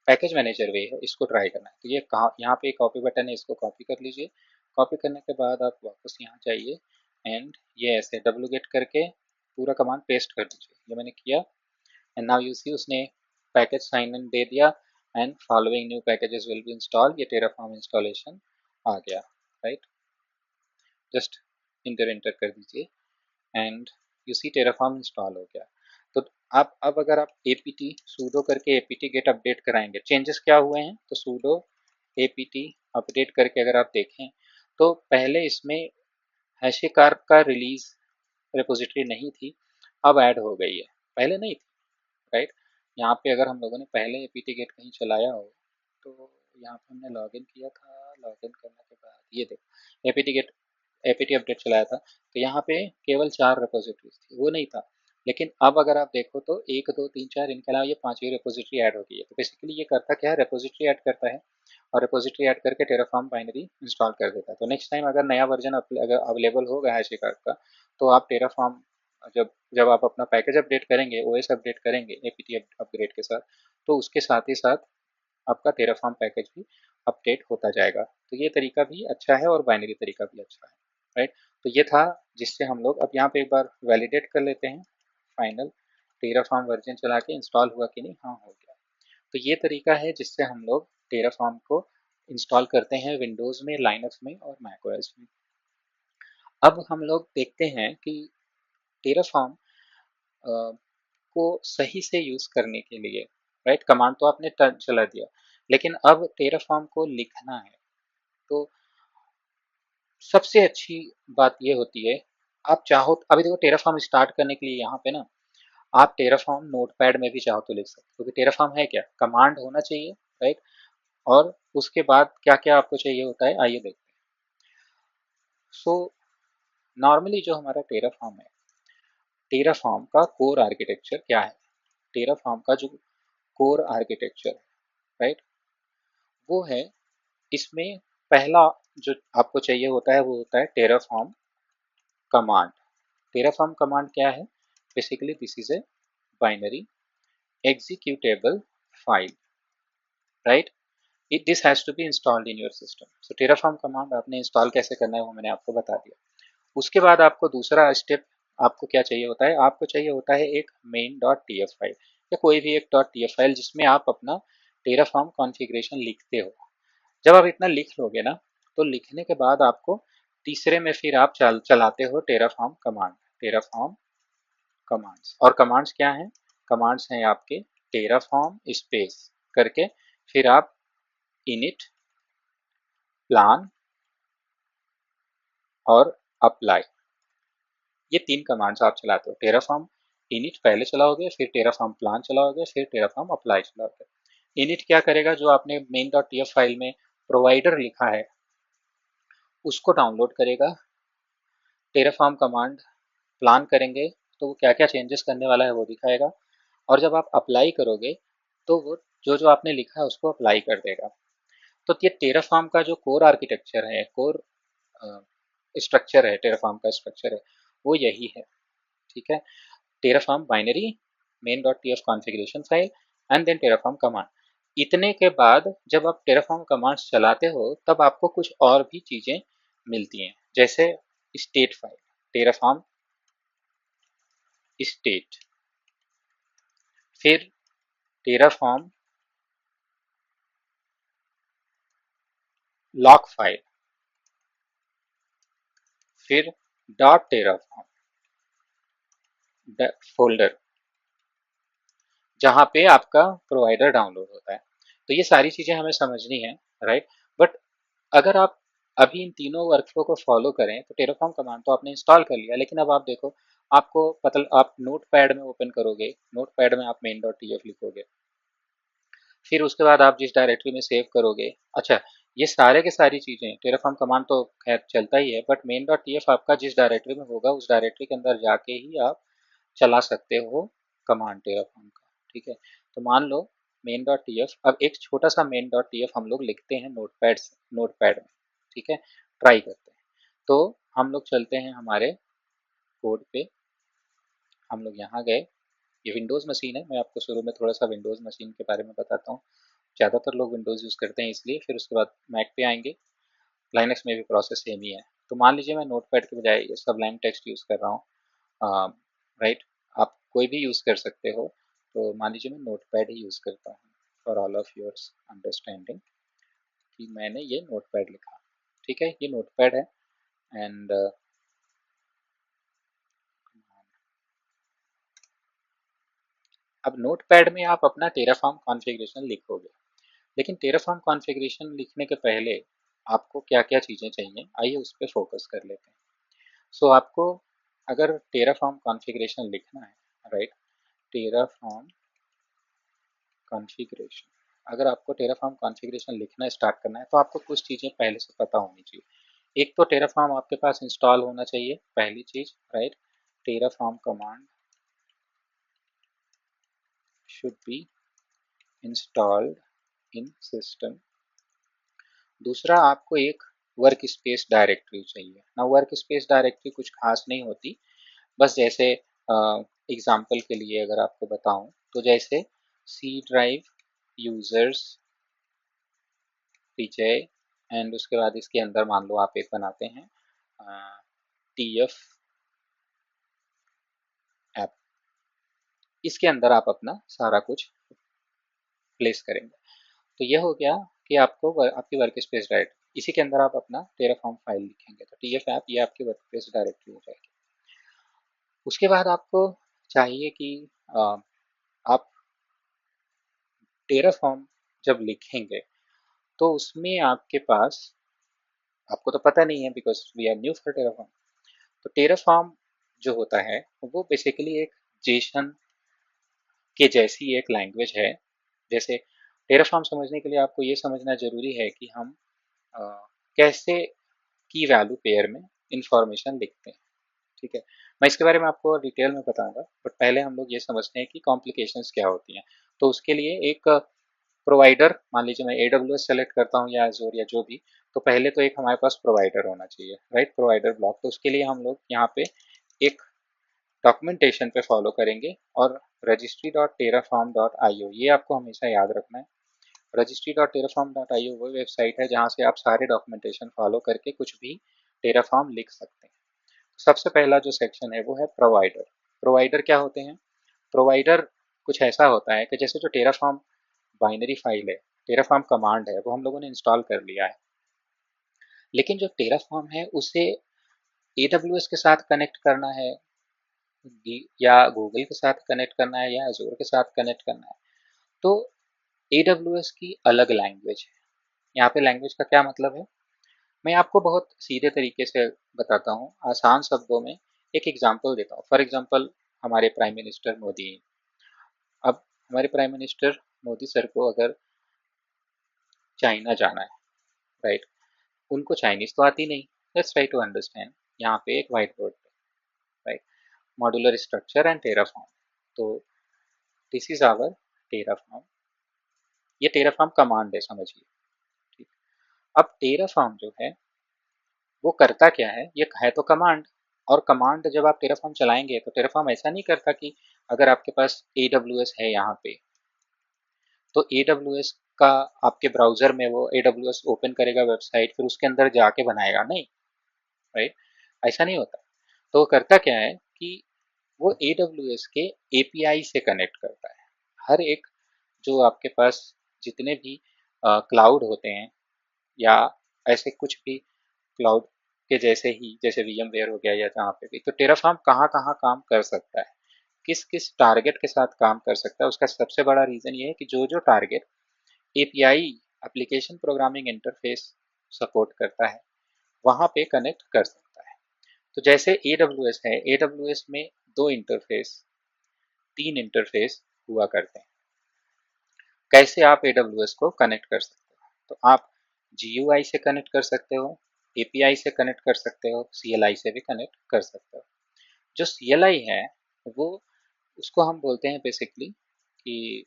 पैकेज मैनेजर वे है इसको ट्राई करना है। तो ये कहाँ, यहाँ पे कॉपी बटन है, इसको कॉपी कर लीजिए। कॉपी करने के बाद आप वापस यहाँ जाइए एंड ये ऐसे get करके पूरा कमांड पेस्ट कर दीजिए। ये मैंने किया एंड नाउ यू सी उसने पैकेज साइन इन दे दिया and following new packages will be install, ये टेराफॉर्म इंस्टॉलेशन आ गया, राइट। जस्ट इंटर कर दीजिए and you see Terraform install हो गया। तो आप अब अगर आप apt sudo करके apt get अपडेट कराएंगे, चेंजेस क्या हुए हैं, तो sudo apt अपडेट करके अगर आप देखें तो पहले इसमें हैशिकार का रिलीज रिपोजिटरी नहीं थी, अब ऐड हो गई है, पहले नहीं थी, राइट। यहाँ पे अगर हम लोगों ने पहले apt get कहीं चलाया हो तो यहाँ पे हमने लॉगिन किया था, लॉगिन करने के बाद ये देखो apt get apt अपडेट चलाया था, तो यहाँ पे केवल 4 रिपोजिटरीज थी, वो नहीं था। लेकिन अब अगर आप देखो तो 1 2 3 4 इनके अलावा ये 5वीं रिपोजिटरी ऐड हो गई है। तो बेसिकली ये करता क्या है, रिपोजिटरी ऐड करता है और रिपोजिटरी ऐड करके टेराफॉर्म बाइनरी इंस्टॉल कर देता है। तो नेक्स्ट टाइम अगर नया वर्जन अगर अवेलेबल होगा हैशिकार्ड का, तो आप टेराफॉर्म जब जब आप अपना पैकेज अपडेट करेंगे, ओएस अपडेट करेंगे एपीटी अपग्रेड के साथ, तो उसके साथ ही साथ आपका टेराफॉर्म पैकेज भी अपडेट होता जाएगा। तो ये तरीका भी अच्छा है और बाइनरी तरीका भी अच्छा है, राइट। तो ये था जिससे हम लोग अब यहाँ पे एक बार वैलिडेट कर लेते हैं फाइनल, टेराफॉर्म वर्जन चला के इंस्टॉल हुआ कि नहीं, हाँ हो गया। तो ये तरीका है जिससे हम लोग टेराफॉर्म को इंस्टॉल करते हैं विंडोज़ में, लाइनक्स में और मैकओएस में। अब हम लोग देखते हैं कि टेराफॉर्म को सही से यूज़ करने के लिए, राइट, कमांड तो आपने चला दिया, लेकिन अब टेराफॉर्म को लिखना है। तो सबसे अच्छी बात ये होती है, आप चाहो अभी देखो टेराफॉर्म स्टार्ट करने के लिए यहाँ पे ना आप टेराफॉर्म नोटपैड में भी चाहो तो लिख सकते हो, क्योंकि टेराफॉर्म है क्या, कमांड होना चाहिए, राइट। और उसके बाद क्या क्या आपको चाहिए होता है, आइए देखते हैं। सो नॉर्मली जो हमारा टेराफॉर्म है, टेराफॉर्म का कोर आर्किटेक्चर क्या है, टेराफॉर्म का जो कोर आर्किटेक्चर, राइट, वो है, इसमें पहला जो आपको चाहिए होता है वो होता है टेराफॉर्म कमांड। टेराफॉर्म कमांड क्या है? Basically this is a binary executable file, right. It this has to be installed in your system. So Terraform command आपने इंस्टॉल कैसे करना है वो मैंने आपको बता दिया। उसके बाद आपको दूसरा स्टेप आपको क्या चाहिए होता है, आपको चाहिए होता है एक main dot T F file या कोई भी एक डॉट टी एफ फाइल जिसमें आप अपना टेराफॉर्म कॉन्फ़िगरेशन लिखते हो। जब आप इतना लिख लोगे ना, तो लिखने के बाद आपको तीसरे में फिर आप चलाते हो टेराफॉर्म कमांड, टेराफॉर्म कमांड्स। और कमांड्स क्या हैं? कमांड्स हैं आपके टेराफॉर्म स्पेस करके, फिर आप इनिट, प्लान और अप्लाई, ये तीन कमांड्स आप चलाते हो। टेराफॉर्म इनिट पहले चलाओगे, फिर टेराफॉर्म प्लान चलाओगे, फिर टेराफॉर्म अप्लाई चलाओगे। इनिट क्या करेगा, जो आपने main dot T F file में प्रोवाइडर लिखा है उसको डाउनलोड करेगा। टेराफॉर्म कमांड प्लान करेंगे तो वो क्या क्या चेंजेस करने वाला है वो दिखाएगा, और जब आप अप्लाई करोगे तो वो जो जो आपने लिखा है उसको अप्लाई कर देगा। तो ये टेराफॉर्म का जो कोर आर्किटेक्चर है, कोर स्ट्रक्चर है, टेराफॉर्म का स्ट्रक्चर है वो यही है, ठीक है। Terraform binary, main dot T F configuration file and then Terraform command. इतने के बाद जब आप टेराफॉर्म कमांड्स चलाते हो तब आपको कुछ और भी चीज़ें मिलती हैं, जैसे स्टेट फाइल, टेराफॉर्म स्टेट, फिर टेराफॉर्म लॉक फाइल, फिर डॉट टेराफॉर्म फोल्डर जहाँ पे आपका प्रोवाइडर डाउनलोड होता है। तो ये सारी चीज़ें हमें समझनी है, राइट। बट अगर आप अभी इन तीनों वर्कफ्लो को फॉलो करें तो टेराफॉर्म कमांड तो आपने इंस्टॉल कर लिया, लेकिन अब आप देखो, आपको पता, आप नोट पैड में ओपन करोगे, नोट पैड में आप मेन डॉट टी एफ लिखोगे, फिर उसके बाद आप जिस डायरेक्टरी में सेव करोगे, अच्छा, ये सारे के सारी चीज़ें, टेराफॉर्म कमांड तो खैर चलता ही है, but main dot T F आपका जिस डायरेक्टरी में होगा उस डायरेक्टरी के अंदर जाके ही आप चला सकते हो कमांड टेराफॉर्म का, ठीक है। तो मान लो मेन डॉट टी एफ, अब एक छोटा सा मेन डॉट टी एफ हम लोग लिखते हैं नोट पैड में, ठीक है, ट्राई करते हैं। तो हम लोग चलते हैं हमारे कोड पे, हम लोग यहाँ गए, ये विंडोज़ मशीन है, मैं आपको शुरू में थोड़ा सा विंडोज़ मशीन के बारे में बताता हूँ। ज़्यादातर लोग विंडोज़ यूज़ करते हैं इसलिए, फिर उसके बाद मैक पे आएंगे। लाइनक्स में भी प्रोसेस सेम ही है। तो मान लीजिए मैं नोटपैड के बजाय ये सबलाइन टेक्स्ट यूज़ कर रहा हूँ, राइट। आप कोई भी यूज़ कर सकते हो, तो मान लीजिए मैं नोटपैड ही यूज़ करता हूँ for all of yours understanding, कि मैंने ये नोटपैड लिखा, ठीक है, ये नोटपैड है। एंड अब नोटपैड में आप अपना टेराफॉर्म कॉन्फ़िगरेशन लिखोगे, लेकिन टेराफॉर्म कॉन्फ़िगरेशन लिखने के पहले आपको क्या क्या चीज़ें चाहिए, आइए उस पर फोकस कर लेते हैं। सो आपको अगर टेराफॉर्म कॉन्फ़िगरेशन लिखना है, राइट, टेराफॉर्म कॉन्फ़िगरेशन, अगर आपको टेराफॉर्म कॉन्फ़िगरेशन लिखना स्टार्ट करना है तो आपको कुछ चीज़ें पहले से पता होनी चाहिए। एक तो टेराफॉर्म आपके पास इंस्टॉल होना चाहिए, पहली चीज़, right. Terraform command should be installed in system. दूसरा, आपको एक वर्क स्पेस डायरेक्टरी चाहिए ना। वर्क स्पेस डायरेक्टरी कुछ खास नहीं होती, बस जैसे एग्जाम्पल के लिए अगर आपको बताऊं तो जैसे C drive users Vijay, and उसके बाद इसके अंदर मान लो आप एक बनाते हैं टी एफ ऐप, इसके अंदर आप अपना सारा कुछ प्लेस करेंगे। तो यह हो गया कि आपको आपकी वर्क स्पेस डायरेक्टरी, इसी के अंदर आप अपना टेराफॉर्म फाइल लिखेंगे, तो टी एफ ऐप ये आपकी वर्क स्पेस डायरेक्टरी हो जाएगी। उसके बाद आपको चाहिए कि आप टेराफॉर्म जब लिखेंगे तो उसमें आपके पास, आपको तो पता नहीं है because we are new for Terraform, तो टेराफॉर्म जो होता है वो बेसिकली एक जेसन के जैसी एक लैंग्वेज है। जैसे टेराफॉर्म समझने के लिए आपको ये समझना जरूरी है कि हम कैसे की वैल्यू पेयर में इंफॉर्मेशन लिखते हैं। ठीक है। मैं इसके बारे में आपको डिटेल में बताऊंगा, बट पहले हम लोग ये समझते हैं कि कॉम्प्लिकेशंस क्या होती हैं। तो उसके लिए एक प्रोवाइडर, मान लीजिए मैं AWS सेलेक्ट करता हूँ या एज़ोर या जो भी, तो पहले तो एक हमारे पास प्रोवाइडर होना चाहिए, राइट, प्रोवाइडर ब्लॉक। तो उसके लिए हम लोग यहाँ पे एक डॉक्यूमेंटेशन पे फॉलो करेंगे, और registry.terraform.io ये आपको हमेशा याद रखना है। registry.terraform.io वो वेबसाइट है जहाँ से आप सारे डॉक्यूमेंटेशन फॉलो करके कुछ भी टेराफॉर्म लिख सकते हैं। सबसे पहला जो सेक्शन है वो है प्रोवाइडर। प्रोवाइडर क्या होते हैं? प्रोवाइडर कुछ ऐसा होता है कि जैसे जो टेराफॉर्म बाइनरी फाइल है, टेराफॉर्म कमांड है, वो हम लोगों ने इंस्टॉल कर लिया है, लेकिन जो टेराफॉर्म है उसे AWS के साथ कनेक्ट करना है, या गूगल के साथ कनेक्ट करना है, या एजोर के साथ कनेक्ट करना है, तो AWS की अलग लैंग्वेज है। यहाँ पे लैंग्वेज का क्या मतलब है, मैं आपको बहुत सीधे तरीके से बताता हूँ, आसान शब्दों में एक एग्जांपल देता हूँ। फॉर एग्जांपल, हमारे प्राइम मिनिस्टर मोदी। अब हमारे प्राइम मिनिस्टर मोदी सर को अगर चाइना जाना है, राइट, उनको चाइनीज तो आती नहीं, लेट्स ट्राई टू अंडरस्टैंड। यहाँ पे एक व्हाइट बोर्ड पे, right, modular structure and Terraform. तो दिस इज आवर टेराफॉर्म, ये टेराफॉर्म कमांड है, समझिए। ठीक, अब टेराफॉर्म जो है वो करता क्या है, ये है तो कमांड। और कमांड जब आप टेराफॉर्म चलाएंगे तो टेराफॉर्म ऐसा नहीं करता कि अगर आपके पास AWS है यहाँ पे, तो AWS का आपके ब्राउजर में वो AWS ओपन करेगा वेबसाइट, फिर उसके अंदर जाके बनाएगा, नहीं, राइट, ऐसा नहीं होता। तो वो करता क्या है कि वो AWS के API से कनेक्ट करता है। हर एक जो आपके पास जितने भी क्लाउड होते हैं, या ऐसे कुछ भी क्लाउड के जैसे ही, जैसे VMware हो गया या जहाँ पे भी, तो टेराफॉर्म कहाँ कहाँ काम कर सकता है, किस किस टारगेट के साथ काम कर सकता है, उसका सबसे बड़ा रीज़न ये है कि जो जो target API, application programming interface support करता है, वहाँ पे कनेक्ट कर सकता है। तो जैसे AWS है, AWS में दो इंटरफेस, तीन इंटरफेस हुआ करते हैं। कैसे आप AWS को कनेक्ट कर सकते हो, तो आप GUI से कनेक्ट कर सकते हो, API से कनेक्ट कर सकते हो, CLI से भी कनेक्ट कर सकते हो। जो CLI है वो, उसको हम बोलते हैं बेसिकली कि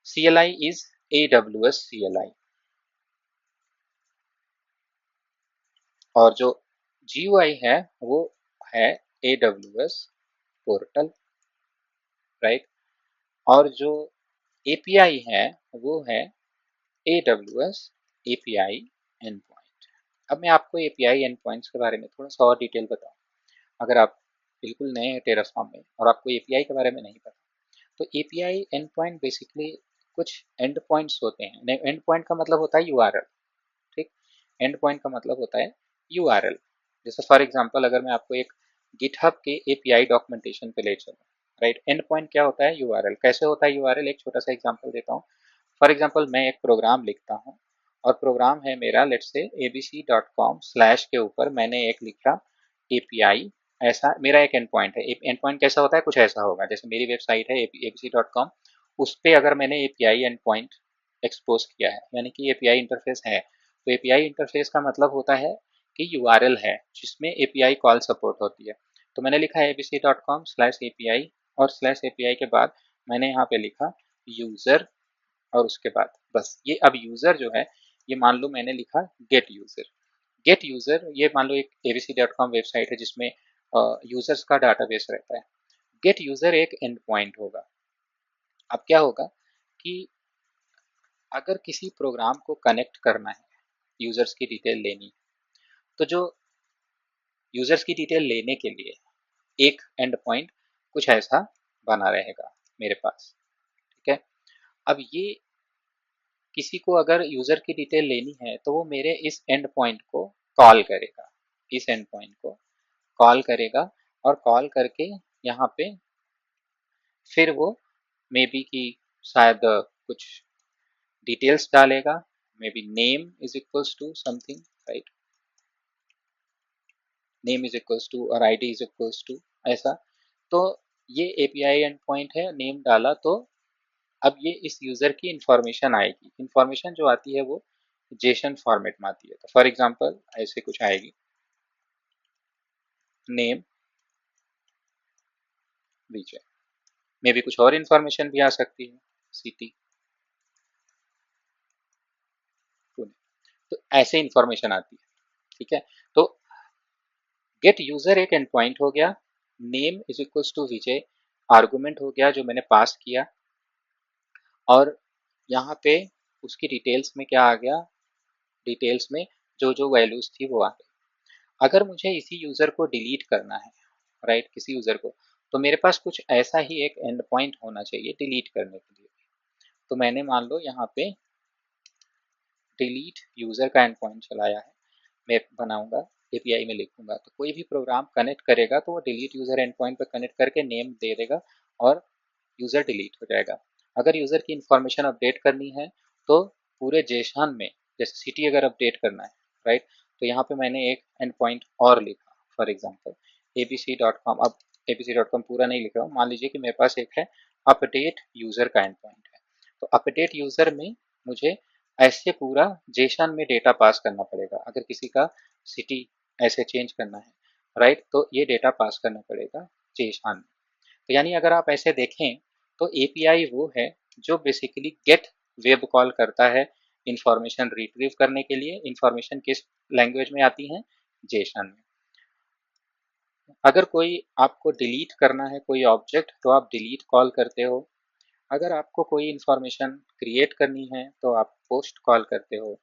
CLI इज AWS CLI, और जो GUI है वो है AWS पोर्टल, राइट, और जो API है वो है AWS API endpoint। अब मैं आपको API endpoints के बारे में थोड़ा सा और डिटेल बताऊँ। अगर आप बिल्कुल नए हैं टेराफॉर्म में और आपको API के बारे में नहीं पता, तो API endpoint बेसिकली कुछ एंड पॉइंट्स होते हैं। एंड पॉइंट का मतलब होता है URL, ठीक, एंड पॉइंट का मतलब होता है URL। जैसे फॉर एग्जांपल, अगर मैं आपको एक गिटहब के API डॉक्यूमेंटेशन पे ले चलूँ, राइट, एंड पॉइंट क्या होता है, URL। कैसे होता है URL, एक छोटा सा एग्जांपल देता हूँ। फॉर एग्जांपल, मैं एक प्रोग्राम लिखता हूँ, और प्रोग्राम है मेरा, लेट्स से abc.com स्लैश के ऊपर मैंने एक लिखा API, ऐसा मेरा एक एंड पॉइंट है। एंड पॉइंट कैसा होता है, कुछ ऐसा होगा, जैसे मेरी वेबसाइट है abc.com, उस पर अगर मैंने API एंड पॉइंट एक्सपोज किया है, यानी कि API इंटरफेस है, तो API इंटरफेस का मतलब होता है कि URL है जिसमें API कॉल सपोर्ट होती है। तो मैंने लिखा है abc.com स्लैश API, और स्लैश API के बाद मैंने यहाँ पे लिखा यूज़र, और उसके बाद बस ये, अब यूज़र जो है, ये मान लो मैंने लिखा गेट यूज़र। गेट यूज़र, ये मान लो एक abc.com वेबसाइट है जिसमें यूज़र्स का डाटाबेस रहता है। गेट यूज़र एक एंड पॉइंट होगा। अब क्या होगा कि अगर किसी प्रोग्राम को कनेक्ट करना है, यूज़र्स की डिटेल लेनी, तो जो यूज़र्स की डिटेल लेने के लिए एक एंड पॉइंट कुछ ऐसा बना रहेगा मेरे पास, ठीक है। अब ये किसी को अगर यूज़र की डिटेल लेनी है तो वो मेरे इस एंड पॉइंट को कॉल करेगा, इस एंड पॉइंट को कॉल करेगा, और कॉल करके यहाँ पे फिर वो मे बी कि शायद कुछ डिटेल्स डालेगा, maybe name is equals to something, right, name is equals to और ID इज इक्वल्स टू, ऐसा। तो ये API एंड पॉइंट है, नेम डाला तो अब ये इस यूज़र की इंफॉर्मेशन आएगी। इंफॉर्मेशन जो आती है वो जेसन फॉर्मेट में आती है। तो फॉर एग्जांपल ऐसे कुछ आएगी, नेम विजय, मे भी कुछ और इन्फॉर्मेशन भी आ सकती है, सिटी पुणे, तो ऐसे इन्फॉर्मेशन आती है। ठीक है, तो गेट यूजर एक एंड पॉइंट हो गया, name is equals to Vijay argument हो गया जो मैंने पास किया, और यहाँ पे उसकी डिटेल्स में क्या आ गया, डिटेल्स में जो जो वैल्यूज थी वो आ गई। अगर मुझे इसी यूजर को डिलीट करना है, राइट, किसी यूजर को, तो मेरे पास कुछ ऐसा ही एक एंड पॉइंट होना चाहिए डिलीट करने के लिए। तो मैंने मान लो यहाँ पे डिलीट यूजर का एंड पॉइंट चलाया है, मैं बनाऊंगा एपीआई में लिखूंगा, तो कोई भी प्रोग्राम कनेक्ट करेगा तो वो डिलीट यूजर एंड पॉइंट पर कनेक्ट करके नेम दे देगा और यूजर डिलीट हो जाएगा। अगर यूजर की इंफॉर्मेशन अपडेट करनी है तो पूरे जेसन में, जैसे सिटी अगर अपडेट करना है, राइट, तो यहाँ पे मैंने एक एंड पॉइंट और लिखा, फॉर एग्जाम्पल abc.com। अब abc.com पूरा नहीं लिख रहा हूँ, मान लीजिए कि मेरे पास एक है अपडेट यूजर का एंड पॉइंट है, तो अपडेट यूजर में मुझे ऐसे पूरा जेसन में डेटा पास करना पड़ेगा। अगर किसी का सिटी ऐसे चेंज करना है, राइट, तो ये डेटा पास करना पड़ेगा जेसन में। तो यानी अगर आप ऐसे देखें तो एपीआई वो है जो बेसिकली गेट वेब कॉल करता है इंफॉर्मेशन रिट्रीव करने के लिए। इंफॉर्मेशन किस लैंग्वेज में आती है, जेसन में। अगर कोई आपको डिलीट करना है कोई ऑब्जेक्ट तो आप डिलीट कॉल करते हो, अगर आपको कोई इंफॉर्मेशन क्रिएट करनी है तो आप पोस्ट कॉल करते हो,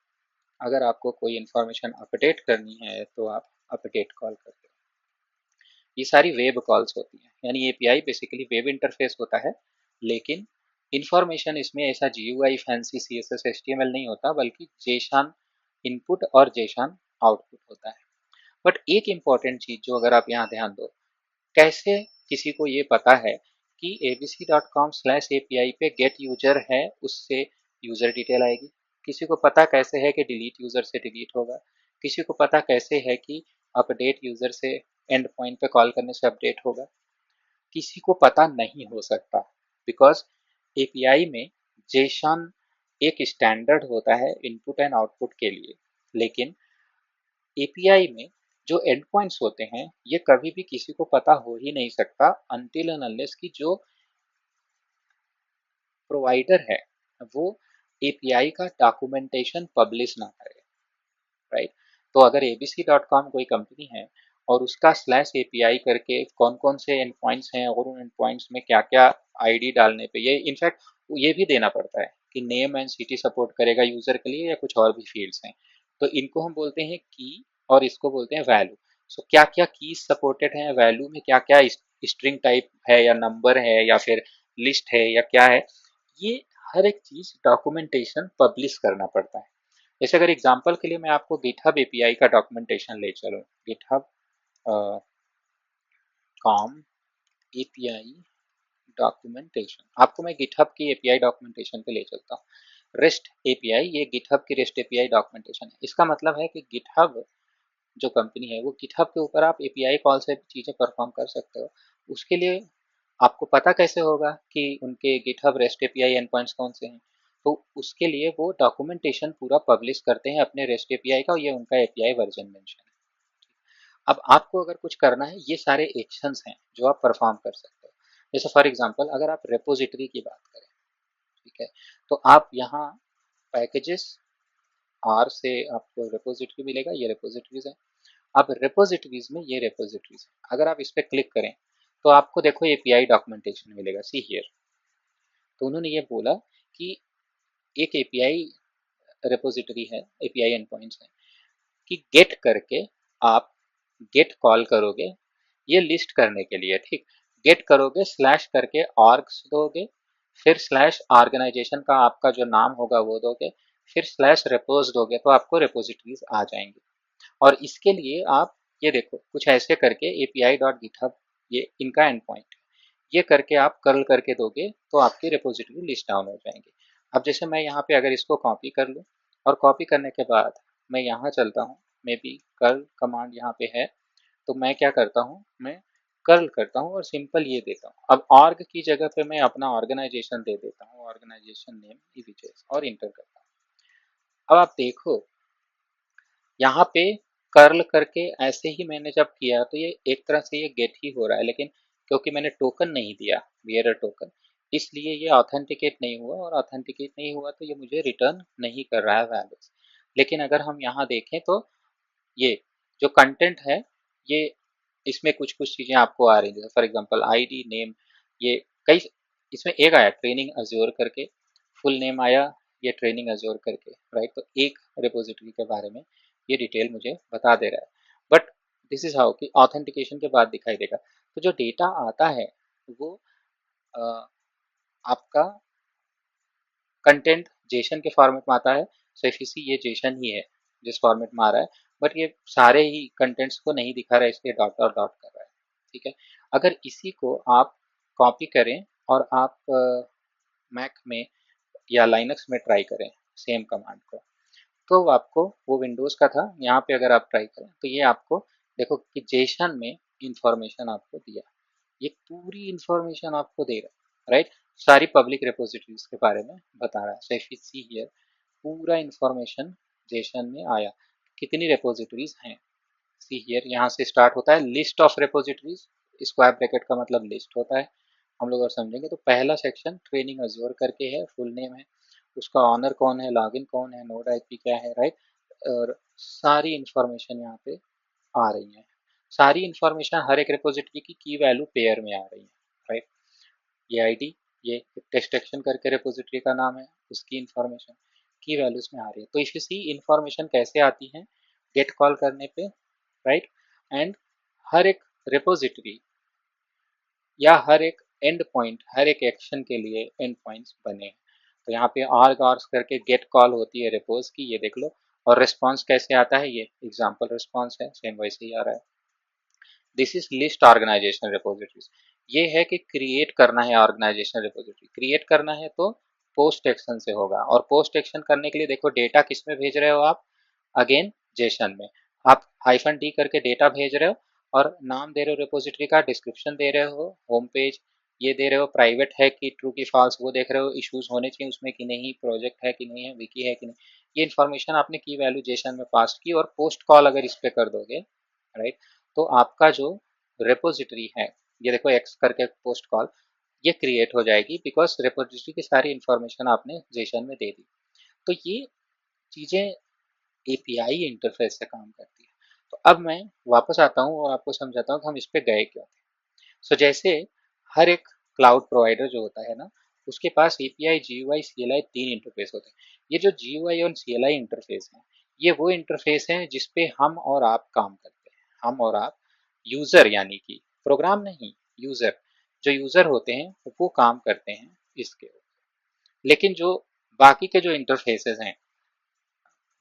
अगर आपको कोई इंफॉर्मेशन अपडेट करनी है तो आप अपडेट कॉल करते हो। ये सारी वेब कॉल्स होती हैं, यानी एपीआई बेसिकली वेब इंटरफेस होता है, लेकिन इंफॉर्मेशन इसमें ऐसा जीयूआई फैंसी सीएसएस एचटीएमएल नहीं होता, बल्कि जेसन इनपुट और जेसन आउटपुट होता है। बट एक इम्पॉर्टेंट चीज जो अगर आप यहाँ ध्यान दो, कैसे किसी को ये पता है कि abc.com/api पे गेट यूजर है, उससे यूजर डिटेल आएगी। किसी को पता कैसे है कि डिलीट यूजर से डिलीट होगा, किसी को पता कैसे है कि अपडेट यूजर से एंड पॉइंट पे कॉल करने से अपडेट होगा, किसी को पता नहीं हो सकता, बिकॉज एपीआई में जेसन एक स्टैंडर्ड होता है इनपुट एंड आउटपुट के लिए। लेकिन एपीआई में जो एंड पॉइंट्स होते हैं ये कभी भी किसी को पता हो ही नहीं सकता अनटिल एंड अनलेस की जो प्रोवाइडर है वो एपीआई का डॉक्यूमेंटेशन पब्लिश ना करे, राइट। तो अगर abc.com कोई कंपनी है और उसका /api करके कौन कौन से एंड पॉइंट्स हैं और उन एंड पॉइंट्स में क्या क्या आईडी डालने पे, ये इनफैक्ट ये भी देना पड़ता है कि नेम एंड सिटी सपोर्ट करेगा यूजर के लिए या कुछ और भी फील्ड्स हैं, तो इनको हम बोलते हैं की और इसको बोलते हैं वैल्यू। सो क्या क्या कीज सपोर्टेड हैं, वैल्यू में क्या क्या स्ट्रिंग टाइप है या नंबर है या फिर लिस्ट है या क्या है, ये हर एक चीज डॉक्यूमेंटेशन पब्लिश करना पड़ता है। जैसे अगर एग्जांपल के लिए मैं आपको गिटहब एपीआई का डॉक्यूमेंटेशन ले चलूँ, गिटहब कॉम एपीआई डॉक्यूमेंटेशन, आपको मैं गिटहब की एपीआई डॉक्यूमेंटेशन पे ले चलता हूँ। रेस्ट एपीआई, ये गिटहब की रेस्ट एपीआई डॉक्यूमेंटेशन है। इसका मतलब है कि गिटहब जो कंपनी है वो गिटहब के ऊपर आप एपीआई कॉल से चीज़ें परफॉर्म कर सकते हो। उसके लिए आपको पता कैसे होगा कि उनके GitHub rest API and points कौन से हैं, तो उसके लिए वो डॉक्यूमेंटेशन पूरा पब्लिश करते हैं अपने रेस्ट एपीआई का, ये उनका एपीआई वर्जन मेंशन है। अब आपको अगर कुछ करना है, ये सारे एक्शंस हैं जो आप परफॉर्म कर सकते हो। जैसे फॉर एग्जांपल अगर आप रेपोजिटरी की बात करें, ठीक है, तो आप यहाँ पैकेजेस आर से आपको रेपोजिटरी मिलेगा, ये रेपोजिटरीज है। अब रेपोजिटरीज में ये रेपोजिटरीज है, अगर आप इस पर क्लिक करें तो आपको देखो एपीआई डॉक्यूमेंटेशन मिलेगा, सी हियर। तो उन्होंने ये बोला कि एक एपीआई रेपोजिटरी है, एपीआई एंड पॉइंट्स है, कि गेट करके आप गेट कॉल करोगे ये लिस्ट करने के लिए, ठीक, गेट करोगे स्लैश करके ऑर्ग्स दोगे, फिर स्लैश ऑर्गेनाइजेशन का आपका जो नाम होगा वो दोगे, फिर स्लैश रेपोज दोगे तो आपको रेपोजिटरीज आ जाएंगे। और इसके लिए आप ये देखो कुछ ऐसे करके एपीआई डॉट गिटहब, ये इनका एंड पॉइंट है, ये करके आप कर्ल करके दोगे तो आपकी रेपोजिटरी लिस्ट डाउन हो जाएंगे। अब जैसे मैं यहाँ पे अगर इसको कॉपी कर लूँ और कॉपी करने के बाद मैं यहाँ चलता हूँ, मे बी कर्ल कमांड यहाँ पे है, तो मैं क्या करता हूँ, मैं कर्ल करता हूँ और सिंपल ये देता हूँ। अब ऑर्ग की जगह पे मैं अपना ऑर्गेनाइजेशन दे देता हूँ, ऑर्गेनाइजेशन नेम ईवीजेस, और इंटर करता हूँ। अब आप देखो यहाँ पे कर्ल करके ऐसे ही मैंने जब किया तो ये एक तरह से ये गेट ही हो रहा है, लेकिन क्योंकि मैंने टोकन नहीं दिया, बियरर टोकन, इसलिए ये ऑथेंटिकेट नहीं हुआ, और ऑथेंटिकेट नहीं हुआ तो ये मुझे रिटर्न नहीं कर रहा है वैल्यूज। लेकिन अगर हम यहाँ देखें तो ये जो कंटेंट है, ये इसमें कुछ कुछ चीज़ें आपको आ रही हैं, जैसे फॉर एग्जांपल आईडी नेम, ये कई, इसमें एक आया ट्रेनिंग अज्योर करके, फुल नेम आया ये ट्रेनिंग अज्योर करके, राइट। तो एक रिपोजिटरी के बारे में ये डिटेल मुझे बता दे रहा है, बट दिस इज हाउ कि ऑथेंटिकेशन के बाद दिखाई देगा। तो जो डेटा आता है वो अ, आपका कंटेंट जेसन के फॉर्मेट में आता है। सो इफ यू सी ये जेसन ही है जिस फॉर्मेट में आ रहा है, बट ये सारे ही कंटेंट्स को नहीं दिखा रहा है, इसलिए डॉट और डॉट कर रहा है। ठीक है, अगर इसी को आप कॉपी करें और आप मैक में या लाइनक्स में ट्राई करें सेम कमांड को, तो आपको वो विंडोज़ का था, यहाँ पे अगर आप ट्राई करें तो ये आपको देखो कि जेसन में इंफॉर्मेशन आपको दिया, ये पूरी इंफॉर्मेशन आपको दे रहा है, राइट। सारी पब्लिक रिपोजिटरीज के बारे में बता रहा है। So if you see here पूरा इंफॉर्मेशन जेसन में आया, कितनी रिपोजिटरीज हैं, सी हियर यहाँ से स्टार्ट होता है list of repositories, square bracket का मतलब लिस्ट होता है, हम लोग और समझेंगे। तो पहला सेक्शन ट्रेनिंग अज्योर करके है, फुल नेम है, उसका ऑनर कौन है, लॉगिन कौन है, नोड आईपी क्या है, राइट। और सारी इंफॉर्मेशन यहाँ पे आ रही है, सारी इंफॉर्मेशन हर एक रिपोजिटरी की वैल्यू पेयर में आ रही है, राइट। ये आईडी, ये टेस्ट एक्शन करके रिपोजिटरी का नाम है, उसकी इंफॉर्मेशन की वैल्यूज में आ रही है। तो इफ यू सी इंफॉर्मेशन कैसे आती है गेट कॉल करने पे, राइट। एंड हर एक रिपोजिटरी या हर एक एंड पॉइंट, हर एक एक्शन के लिए एंड पॉइंट्स बने हैं। तो यहाँ पे आर्ग आर्स करके गेट कॉल होती है रिपोज की, ये देख लो। और रिस्पॉन्स कैसे आता है, ये एग्जाम्पल रिस्पॉन्स है, सेम वैसे ही आ रहा है। This is list organization repositories, ये है कि क्रिएट करना है ऑर्गेनाइजेशन रिपोजिटरी, क्रिएट करना है तो पोस्ट एक्शन से होगा। और पोस्ट एक्शन करने के लिए देखो डेटा किस में भेज रहे हो आप, अगेन जेसन में आप हाइफन डी करके डेटा भेज रहे हो, और नाम दे रहे हो रिपोजिटरी का, डिस्क्रिप्शन दे रहे हो, होम पेज ये दे रहे हो, प्राइवेट है कि ट्रू की फॉल्स वो देख रहे हो, इश्यूज होने चाहिए उसमें कि नहीं, प्रोजेक्ट है कि नहीं है, विकी है कि नहीं, ये इन्फॉर्मेशन आपने की वैल्यू जेसन में पास की। और पोस्ट कॉल अगर इस पे कर दोगे, राइट, तो आपका जो रिपोजिटरी है, ये देखो एक्स करके पोस्ट कॉल, ये क्रिएट हो जाएगी, बिकॉज रिपोजिटरी की सारी इंफॉर्मेशन आपने जेसन में दे दी। तो ये चीज़ें एपीआई इंटरफेस से काम करती है। तो अब मैं वापस आता हूँ और आपको समझाता हूँ कि हम इस पे गए क्यों थे। सो जैसे हर एक क्लाउड प्रोवाइडर जो होता है ना, उसके पास एपीआई, जीयूआई, सीएलआई तीन इंटरफेस होते हैं। ये जो जीयूआई और सीएलआई इंटरफेस है, ये वो इंटरफेस है जिसपे हम और आप काम करते हैं, हम और आप यूजर, यानी कि प्रोग्राम नहीं, यूजर, जो यूजर होते हैं वो काम करते हैं इसके ऊपर। लेकिन जो बाकी के जो इंटरफेसेस हैं,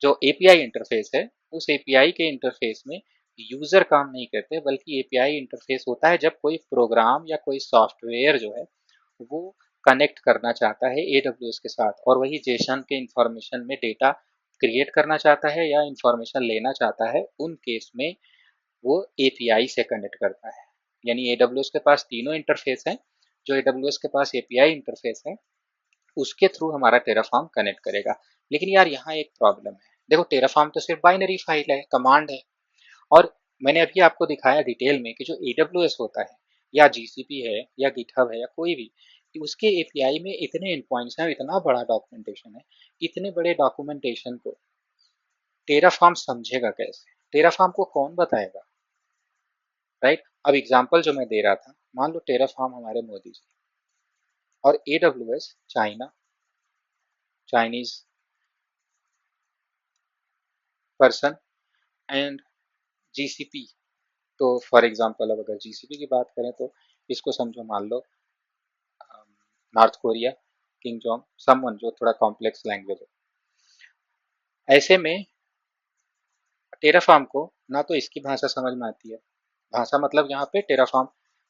जो एपीआई इंटरफेस है, उस एपीआई के इंटरफेस में यूजर काम नहीं करते, बल्कि एपीआई इंटरफेस होता है जब कोई प्रोग्राम या कोई सॉफ्टवेयर जो है वो कनेक्ट करना चाहता है एडब्ल्यूएस के साथ, और वही जेसन के इंफॉर्मेशन में डेटा क्रिएट करना चाहता है या इंफॉर्मेशन लेना चाहता है, उन केस में वो एपीआई से कनेक्ट करता है। यानी एडब्ल्यूएस के पास तीनों इंटरफेस हैं, जो एडब्ल्यूएस के पास एपीआई इंटरफेस है उसके थ्रू हमारा टेराफॉर्म कनेक्ट करेगा। लेकिन यार यहाँ एक प्रॉब्लम है, देखो टेराफॉर्म तो सिर्फ बाइनरी फाइल है, कमांड है, और मैंने अभी आपको दिखाया डिटेल में कि जो एडब्ल्यूएस होता है या जीसीपी है या गिटहब है या कोई भी, कि उसके एपीआई में इतने एंड पॉइंट्स हैं, इतना बड़ा डॉक्यूमेंटेशन है, इतने बड़े डॉक्यूमेंटेशन को टेराफॉर्म समझेगा कैसे, टेराफॉर्म को कौन बताएगा, राइट। अब एग्जाम्पल जो मैं दे रहा था, मान लो टेराफॉर्म हमारे मोदी जी, और AWS China, Chinese person, and GCP. तो फॉर एग्जांपल अब अगर जीसीपी की बात करें तो इसको समझो, मान लो नॉर्थ कोरिया, किंग जॉन्ग, समवन जो थोड़ा कॉम्प्लेक्स लैंग्वेज है। ऐसे में टेराफॉर्म को ना तो इसकी भाषा समझ में आती है, भाषा मतलब यहाँ पे टेराफॉर्म,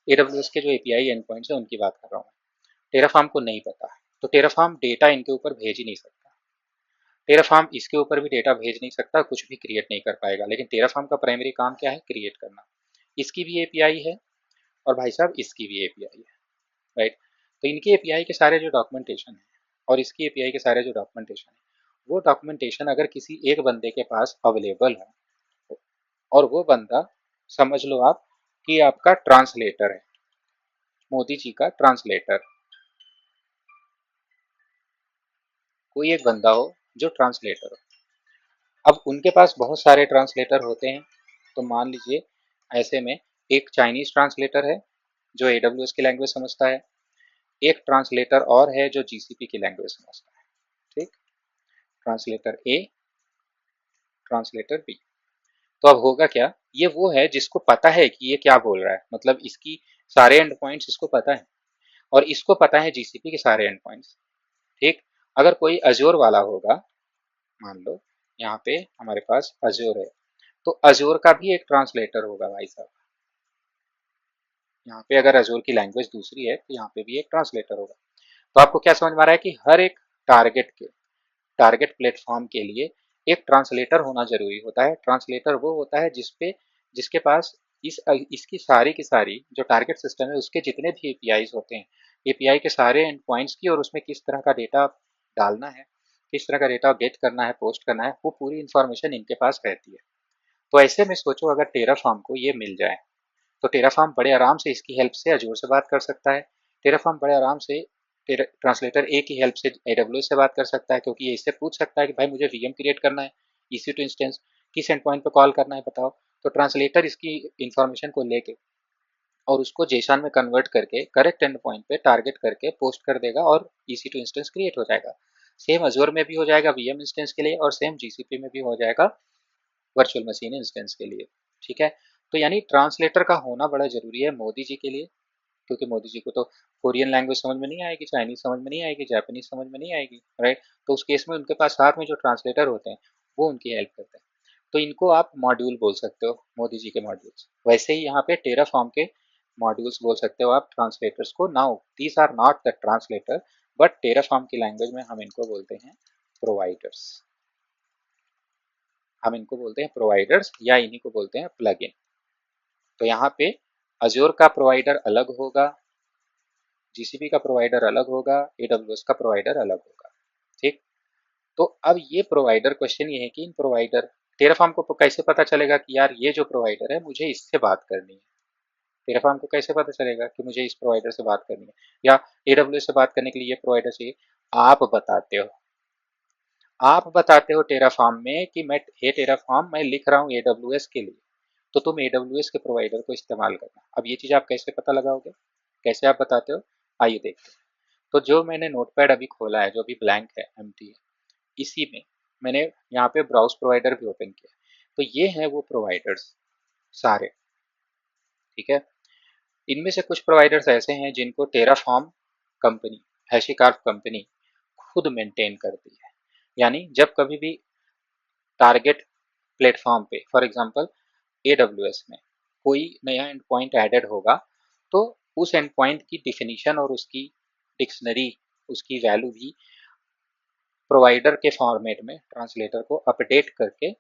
एडब्ल्यूएस के जो एपीआई एंड पॉइंट्स है उनकी बात कर रहा हूँ मैं, टेराफॉर्म को नहीं पता है, तो टेराफॉर्म डेटा इनके ऊपर भेज ही नहीं सकता, टेराफॉर्म इसके ऊपर भी डेटा भेज नहीं सकता, कुछ भी क्रिएट नहीं कर पाएगा। लेकिन टेराफॉर्म का प्राइमरी काम क्या है, क्रिएट करना। इसकी भी एपीआई है, और भाई साहब इसकी भी एपीआई है, राइट। तो इनके एपीआई के सारे जो डॉक्यूमेंटेशन है और इसकी एपीआई के सारे जो डॉक्यूमेंटेशन है, वो डॉक्यूमेंटेशन अगर किसी एक बंदे के पास अवेलेबल है, और वो बंदा समझ लो आप कि आपका ट्रांसलेटर है, मोदी जी का ट्रांसलेटर। कोई एक बंदा हो जो ट्रांसलेटर हो। अब उनके पास बहुत सारे ट्रांसलेटर होते हैं, तो मान लीजिए ऐसे में एक चाइनीज ट्रांसलेटर है जो AWS की लैंग्वेज समझता है, एक ट्रांसलेटर और है जो GCP की लैंग्वेज समझता है। ठीक, ट्रांसलेटर ए, ट्रांसलेटर बी। तो अब होगा क्या, ये वो है जिसको पता है कि ये क्या बोल रहा है, मतलब इसकी सारे एंड पॉइंट्स इसको पता है, और इसको पता है GCP के सारे एंड पॉइंट्स। ठीक, अगर कोई अजोर वाला होगा, मान लो यहाँ पे हमारे पास अजोर है, तो अजोर का भी एक ट्रांसलेटर होगा भाई साहब। यहाँ पे अगर अजोर की लैंग्वेज दूसरी है तो यहाँ पे भी एक ट्रांसलेटर होगा। तो आपको क्या समझ में आ रहा है कि हर एक टारगेट के टारगेट प्लेटफॉर्म के लिए एक ट्रांसलेटर होना जरूरी होता है। ट्रांसलेटर वो होता है जिसके पास इसकी सारी की सारी जो टारगेट सिस्टम है उसके जितने भी एपीआईज होते हैं, एपीआई के सारे एंड पॉइंट्स की, और उसमें किस तरह का डेटा डालना है, किस तरह का डेटा गेट करना है, पोस्ट करना है, वो पूरी इंफॉर्मेशन इनके पास रहती है। तो ऐसे में सोचो अगर टेराफॉर्म को ये मिल जाए, तो टेराफॉर्म बड़े आराम से इसकी हेल्प से अजूर से बात कर सकता है। टेराफॉर्म बड़े आराम से ट्रांसलेटर ए की हेल्प से AWS से बात कर सकता है, क्योंकि ये इससे पूछ सकता है कि भाई मुझे VM क्रिएट करना है, EC2 इंस्टेंस किस एंड पॉइंट पे कॉल करना है बताओ। तो ट्रांसलेटर इसकी इंफॉर्मेशन को लेके और उसको जेसन में कन्वर्ट करके करेक्ट एंड पॉइंट पे टारगेट करके पोस्ट कर देगा, और EC2 इंस्टेंस क्रिएट हो जाएगा। सेम अजूर में भी हो जाएगा VM इंस्टेंस के लिए, और सेम GCP में भी हो जाएगा वर्चुअल मशीन इंस्टेंस के लिए। ठीक है, तो यानी ट्रांसलेटर का होना बड़ा जरूरी है मोदी जी के लिए, क्योंकि मोदी जी को तो कोरियन लैंग्वेज समझ में नहीं आएगी, चाइनीज समझ में नहीं आएगी, जापानीज समझ में नहीं आएगी, राइट। तो उस केस में उनके पास साथ में जो ट्रांसलेटर होते हैं वो उनकी हेल्प करते हैं। तो इनको आप मॉड्यूल बोल सकते हो, मोदी जी के मॉड्यूल्स। वैसे ही यहाँ पे टेराफॉर्म के मॉड्यूल्स बोल सकते हो आप ट्रांसलेटर्स को। Now these are not the translator, but Terraform की लैंग्वेज में हम इनको बोलते हैं प्रोवाइडर्स। हम इनको बोलते हैं प्रोवाइडर्स, या इन्हीं को बोलते हैं प्लगइन। तो यहाँ पे अजोर का प्रोवाइडर अलग होगा, GCP का प्रोवाइडर अलग होगा, AWS का प्रोवाइडर अलग होगा। ठीक, तो अब ये प्रोवाइडर क्वेश्चन ये है कि इन प्रोवाइडर टेराफॉर्म को कैसे पता चलेगा कि यार ये जो प्रोवाइडर है मुझे इससे बात करनी है। टेराफॉर्म को कैसे पता चलेगा कि मुझे इस प्रोवाइडर से बात करनी है, या AWS से बात करने के लिए ये प्रोवाइडर चाहिए। आप बताते हो, आप बताते हो टेराफॉर्म में कि मैं, हे टेराफॉर्म मैं लिख रहा हूँ AWS के लिए, तो तुम AWS के प्रोवाइडर को इस्तेमाल करना। अब ये चीज़ आप कैसे पता लगाओगे, कैसे आप बताते हो, आइए देखते हैं। तो जो मैंने नोटपैड अभी खोला है, जो भी ब्लैंक है, एम्प्टी है, इसी में मैंने यहाँ पे ब्राउज प्रोवाइडर भी ओपन किया। तो ये हैं वो प्रोवाइडर्स सारे। ठीक है, इनमें से कुछ प्रोवाइडर्स ऐसे हैं जिनको टेराफॉर्म कंपनी, हैशिकार्प कंपनी खुद मेंटेन करती है। यानी जब कभी भी टारगेट प्लेटफॉर्म पे, फॉर एग्जांपल AWS में कोई नया एंड पॉइंट एडेड होगा, तो उस एंड पॉइंट की डिफिनीशन और उसकी डिक्शनरी, उसकी वैल्यू भी प्रोवाइडर के फॉर्मेट में ट्रांसलेटर को अपडेट करके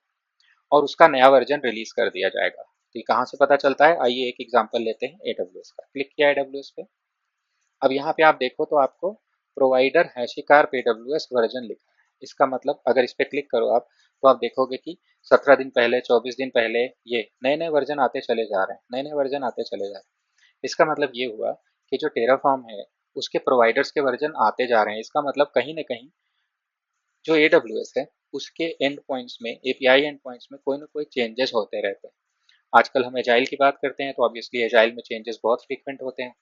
और उसका नया वर्जन रिलीज कर दिया जाएगा। तो ये कहाँ से पता चलता है, आइए एक एग्जांपल लेते हैं AWS का। क्लिक किया AWS पे, अब यहाँ पे आप देखो तो आपको प्रोवाइडर हैशिकार्प AWS वर्जन लिखा है। इसका मतलब अगर इस पर क्लिक करो आप, तो आप देखोगे कि 17 दिन पहले, 24 दिन पहले ये नए नए वर्जन आते चले जा रहे हैं, नए नए वर्जन आते चले जा रहे हैं। इसका मतलब ये हुआ कि जो टेराफॉर्म है उसके प्रोवाइडर्स के वर्जन आते जा रहे हैं। इसका मतलब कहीं ना कहीं जो AWS है उसके एंड पॉइंट्स में, API एंड पॉइंट्स में कोई ना कोई चेंजेस होते रहते हैं। आजकल हम एजाइल की बात करते हैं, तो ऑब्वियसली एजाइल में चेंजेस बहुत फ्रीक्वेंट होते हैं।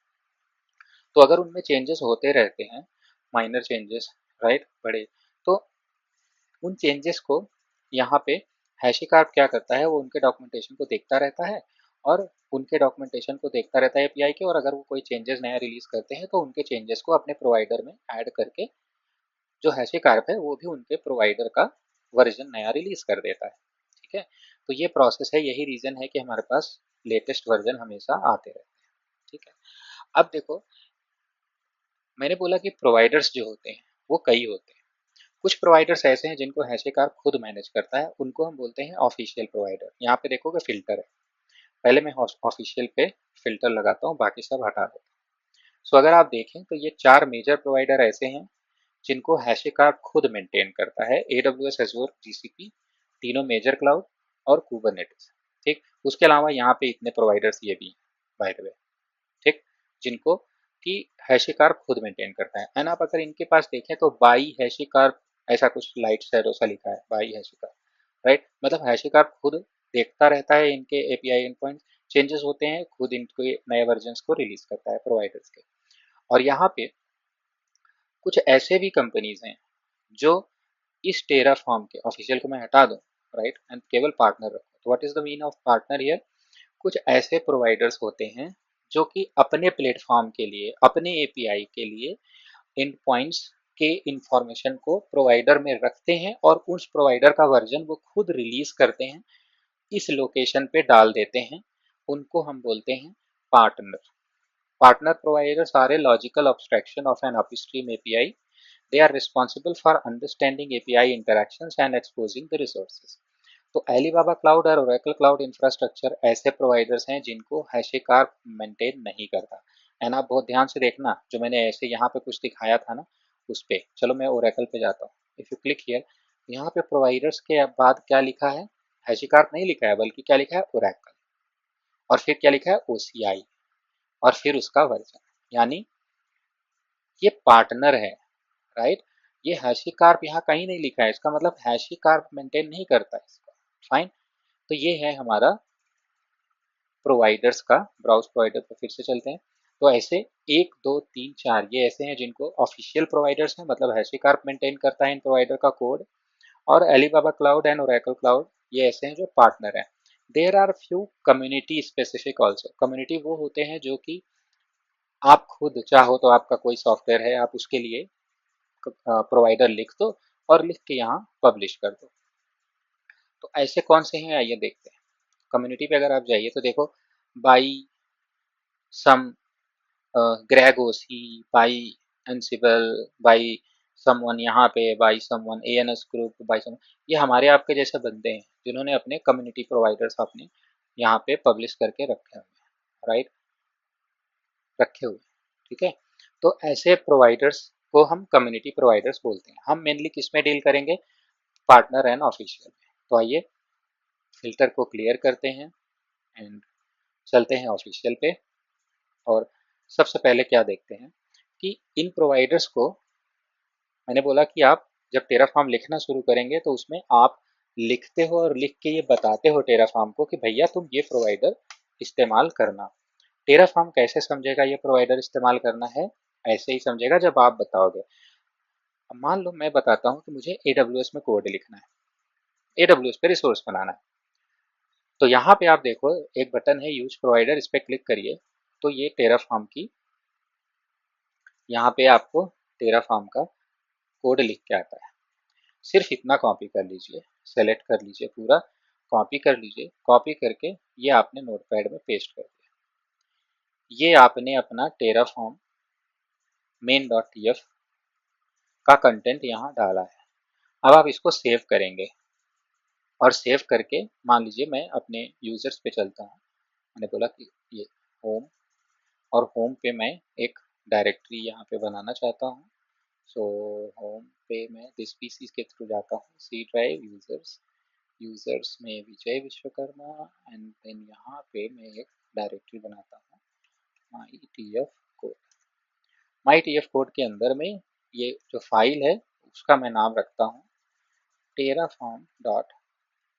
तो अगर उनमें चेंजेस होते रहते हैं, माइनर चेंजेस, राइट, बड़े, तो उन चेंजेस को यहाँ पे हैशिकार्प क्या करता है, वो उनके डॉक्यूमेंटेशन को देखता रहता है, और उनके डॉक्यूमेंटेशन को देखता रहता है एपीआई के, और अगर वो कोई चेंजेस नया रिलीज करते हैं तो उनके चेंजेस को अपने प्रोवाइडर में ऐड करके जो हैशिकार्प है वो भी उनके प्रोवाइडर का वर्जन नया रिलीज कर देता है। ठीक है, तो ये प्रोसेस है, यही रीजन है कि हमारे पास लेटेस्ट वर्जन हमेशा आते रहते हैं। ठीक है, अब देखो, मैंने बोला कि प्रोवाइडर्स जो होते हैं वो कई होते हैं। कुछ प्रोवाइडर्स ऐसे हैं जिनको हैशिकार्प खुद मैनेज करता है, उनको हम बोलते हैं ऑफिशियल प्रोवाइडर। यहाँ पे देखोगे फिल्टर है, पहले मैं ऑफिशियल पे फिल्टर लगाता हूँ, बाकी सब हटा देता हूँ। सो अगर आप देखें तो ये 4 मेजर प्रोवाइडर ऐसे हैं जिनको हैशिकार्प खुद मेंटेन करता है, AWS, Azure, GCP, तीनों मेजर क्लाउड, और कुबरनेटिस। ठीक, उसके अलावा यहाँ पे इतने प्रोवाइडर्स ये भी बाय द वे, ठीक, जिनको कि हैशिकार्प खुद मेंटेन करता है। एंड आप अगर इनके पास देखें तो बाई हैशिकार्प ऐसा कुछ लाइट शैडो सा लिखा है, बाई हैशिकार्प, राइट, मतलब हैशिकार्प खुद देखता रहता है, इनके एपीआई एंड पॉइंट चेंजेस होते हैं, खुद इनके नए वर्जन को रिलीज करता है प्रोवाइडर्स के। और यहाँ पे कुछ ऐसे भी कंपनीज हैं जो इस टेराफॉर्म के ऑफिशियल को मैं हटा दूं, राइट, एंड केवल पार्टनर रखूं। तो what is the mean of partner here? कुछ ऐसे प्रोवाइडर्स होते हैं जो कि अपने प्लेटफॉर्म के लिए, अपने एपीआई के लिए इन पॉइंट्स के इंफॉर्मेशन को प्रोवाइडर में रखते हैं और उस प्रोवाइडर का वर्जन वो खुद रिलीज करते हैं, इस लोकेशन पे डाल देते हैं, उनको हम बोलते हैं partner. Partner providers are a logical abstraction of an upstream API. They are responsible for understanding API interactions and exposing the resources. तो Alibaba Cloud और Oracle Cloud Infrastructure ऐसे प्रोवाइडर्स हैं जिनको हैशिकार्प मेंटेन नहीं करता। एंड आप बहुत ध्यान से देखना, जो मैंने ऐसे यहाँ पे कुछ दिखाया था ना, उस पे चलो मैं ओरेकल पे जाता हूँ। इफ यू क्लिक हियर, यहाँ पे प्रोवाइडर्स के बाद क्या लिखा है? हैशिकार्प नहीं लिखा है, बल्कि क्या लिखा है? ओरेकल। और फिर क्या लिखा है? ओसीआई। और फिर उसका वर्जन, यानी ये पार्टनर है, राइट। ये हैशिकार्प यहाँ कहीं नहीं लिखा है, इसका मतलब हैशिकार्प मेंटेन नहीं करता है इसको। फाइन, तो ये है हमारा प्रोवाइडर्स का। ब्राउज प्रोवाइडर पर फिर से चलते हैं। तो ऐसे 1 2 3 4 ये ऐसे हैं जिनको ऑफिशियल प्रोवाइडर्स हैं, मतलब हैशिकार्प मेंटेन करता है इन प्रोवाइडर का कोड। और Alibaba cloud and Oracle cloud ये ऐसे हैं जो पार्टनर हैं। There are few community specific also. Community वो होते हैं जो कि आप खुद चाहो तो आपका कोई सॉफ्टवेयर है, आप उसके लिए प्रोवाइडर लिख दो और लिख के यहाँ पब्लिश कर दो। तो ऐसे कौन से हैं आइए देखते हैं। कम्युनिटी पे अगर आप जाइए तो देखो, by some Greg OC, by Ansible, by someone, यहाँ पे by someone ANS group, by someone, ये हमारे आपके जैसे बंदे हैं जिन्होंने अपने कम्युनिटी प्रोवाइडर्स अपने यहाँ पे पब्लिश करके रखे हुए हैं, राइट, रखे हुए, ठीक है। तो ऐसे प्रोवाइडर्स को हम कम्युनिटी प्रोवाइडर्स बोलते हैं। हम मेनली किस में डील करेंगे? पार्टनर एंड ऑफिशियल में। तो आइए फिल्टर को क्लियर करते हैं एंड चलते हैं ऑफिशियल पे। और सबसे पहले क्या देखते हैं कि इन प्रोवाइडर्स को, मैंने बोला कि आप जब टेराफॉर्म लिखना शुरू करेंगे तो उसमें आप लिखते हो और लिख के ये बताते हो टेराफॉर्म को कि भैया तुम ये प्रोवाइडर इस्तेमाल करना। टेराफॉर्म कैसे समझेगा ये प्रोवाइडर इस्तेमाल करना है? ऐसे ही समझेगा जब आप बताओगे। अब मान लो मैं बताता हूँ कि मुझे AWS में कोड लिखना है, AWS पे रिसोर्स बनाना है। तो यहाँ पे आप देखो एक बटन है यूज प्रोवाइडर, इस पर क्लिक करिए तो ये टेराफॉर्म की, यहाँ पे आपको टेराफॉर्म का कोड लिख के आता है। सिर्फ इतना कॉपी कर लीजिए, सेलेक्ट कर लीजिए पूरा, कॉपी कर लीजिए, कॉपी करके ये आपने नोटपैड में पेस्ट कर दिया। ये आपने अपना टेराफॉर्म main.tf का कंटेंट यहाँ डाला है। अब आप इसको सेव करेंगे और सेव करके मान लीजिए मैं अपने यूजर्स पे चलता हूँ। मैंने बोला कि ये होम, और होम पे मैं एक डायरेक्टरी यहाँ पे बनाना चाहता हूँ। सो होम पे मैं दिस पीसी के थ्रू जाता हूँ, सी ड्राइव यूजर्स, यूजर्स में विजय विश्वकर्मा, एंड देन यहाँ पे मैं एक डायरेक्टरी बनाता हूँ माई टी एफ कोड। माई टी एफ कोड के अंदर में ये जो फाइल है उसका मैं नाम रखता हूँ टेराफॉर्म डॉट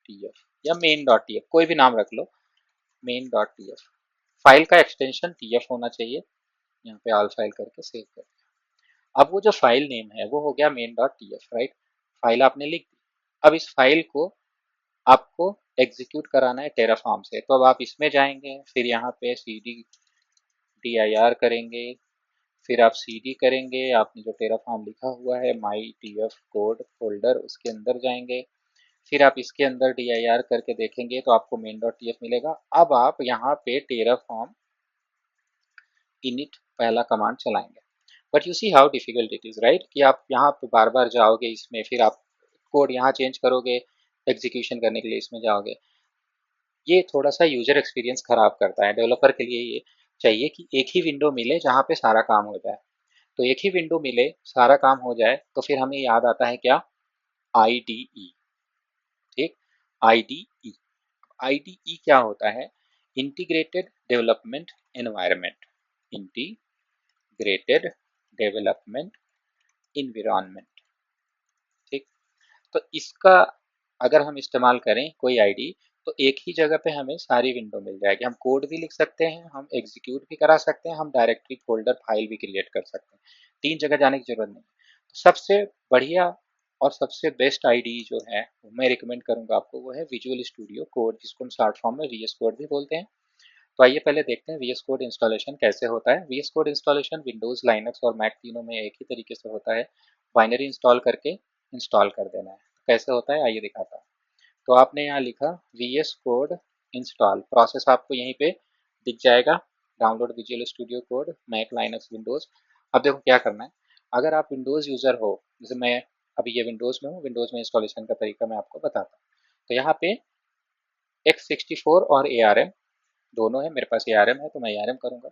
टी एफ या मेन डॉट टी एफ, कोई भी नाम रख लो, main dot T F. File का एक्सटेंशन टी एफ होना चाहिए। यहाँ पे ऑल फाइल करके सेव कर दिया। अब वो जो फाइल नेम है वो हो गया main dot T F, right, file आपने लिख दी। अब इस फाइल को आपको एग्जीक्यूट कराना है टेराफॉर्म से। तो अब आप इसमें जाएंगे, फिर यहाँ पे C D D I R करेंगे, फिर आप सी डी करेंगे, आपने जो टेराफॉर्म लिखा हुआ है माई टी एफ कोड फोल्डर उसके अंदर जाएंगे, फिर आप इसके अंदर डी आई आर करके देखेंगे तो आपको मेन डॉट टी एफ मिलेगा। अब आप यहाँ पे टेराफॉर्म इनिट पहला कमांड चलाएंगे। But you see how difficult it is, right, कि आप यहाँ पे बार बार जाओगे इसमें, फिर आप कोड यहाँ चेंज करोगे, एग्जीक्यूशन करने के लिए इसमें जाओगे। ये थोड़ा सा यूजर एक्सपीरियंस खराब करता है। डेवलपर के लिए ये चाहिए कि एक ही विंडो मिले जहाँ पे सारा काम हो जाए। तो एक ही विंडो मिले, सारा काम हो जाए, तो फिर हमें याद आता है क्या? आई डी ई, ठीक, आई डी ई। IDE क्या होता है? Integrated development environment, integrated development environment. ठीक, तो इसका अगर हम इस्तेमाल करें कोई आईडी, तो एक ही जगह पे हमें सारी विंडो मिल जाएगी। हम कोड भी लिख सकते हैं, हम एग्जीक्यूट भी करा सकते हैं, हम डायरेक्टरी फोल्डर फाइल भी क्रिएट कर सकते हैं। तीन जगह जाने की जरूरत नहीं। तो सबसे बढ़िया और सबसे बेस्ट आईडी जो है मैं रिकमेंड करूंगा आपको, वो है विजुअल स्टूडियो कोड, जिसको हम शॉर्ट फॉर्म में वीएस कोड भी बोलते हैं। तो आइए पहले देखते हैं वीएस कोड इंस्टॉलेशन कैसे होता है। VS code installation Windows, Linux और मैक तीनों में एक ही तरीके से होता है। बाइनरी इंस्टॉल करके इंस्टॉल कर देना है। कैसे होता है आइए दिखाता हूँ। तो आपने यहाँ लिखा वीएस कोड इंस्टॉल, प्रोसेस आपको यहीं पे दिख जाएगा। Download Visual Studio code, Mac, Linux, Windows. अब देखो क्या करना है। अगर आप विंडोज यूजर हो, जैसे मैं अभी ये विंडोज में हूँ, विंडोज में इंस्टॉलेशन का तरीका मैं आपको बताता हूँ। तो यहाँ पे x64 और ARM दोनों है, मेरे पास ARM है तो मैं ARM करूंगा।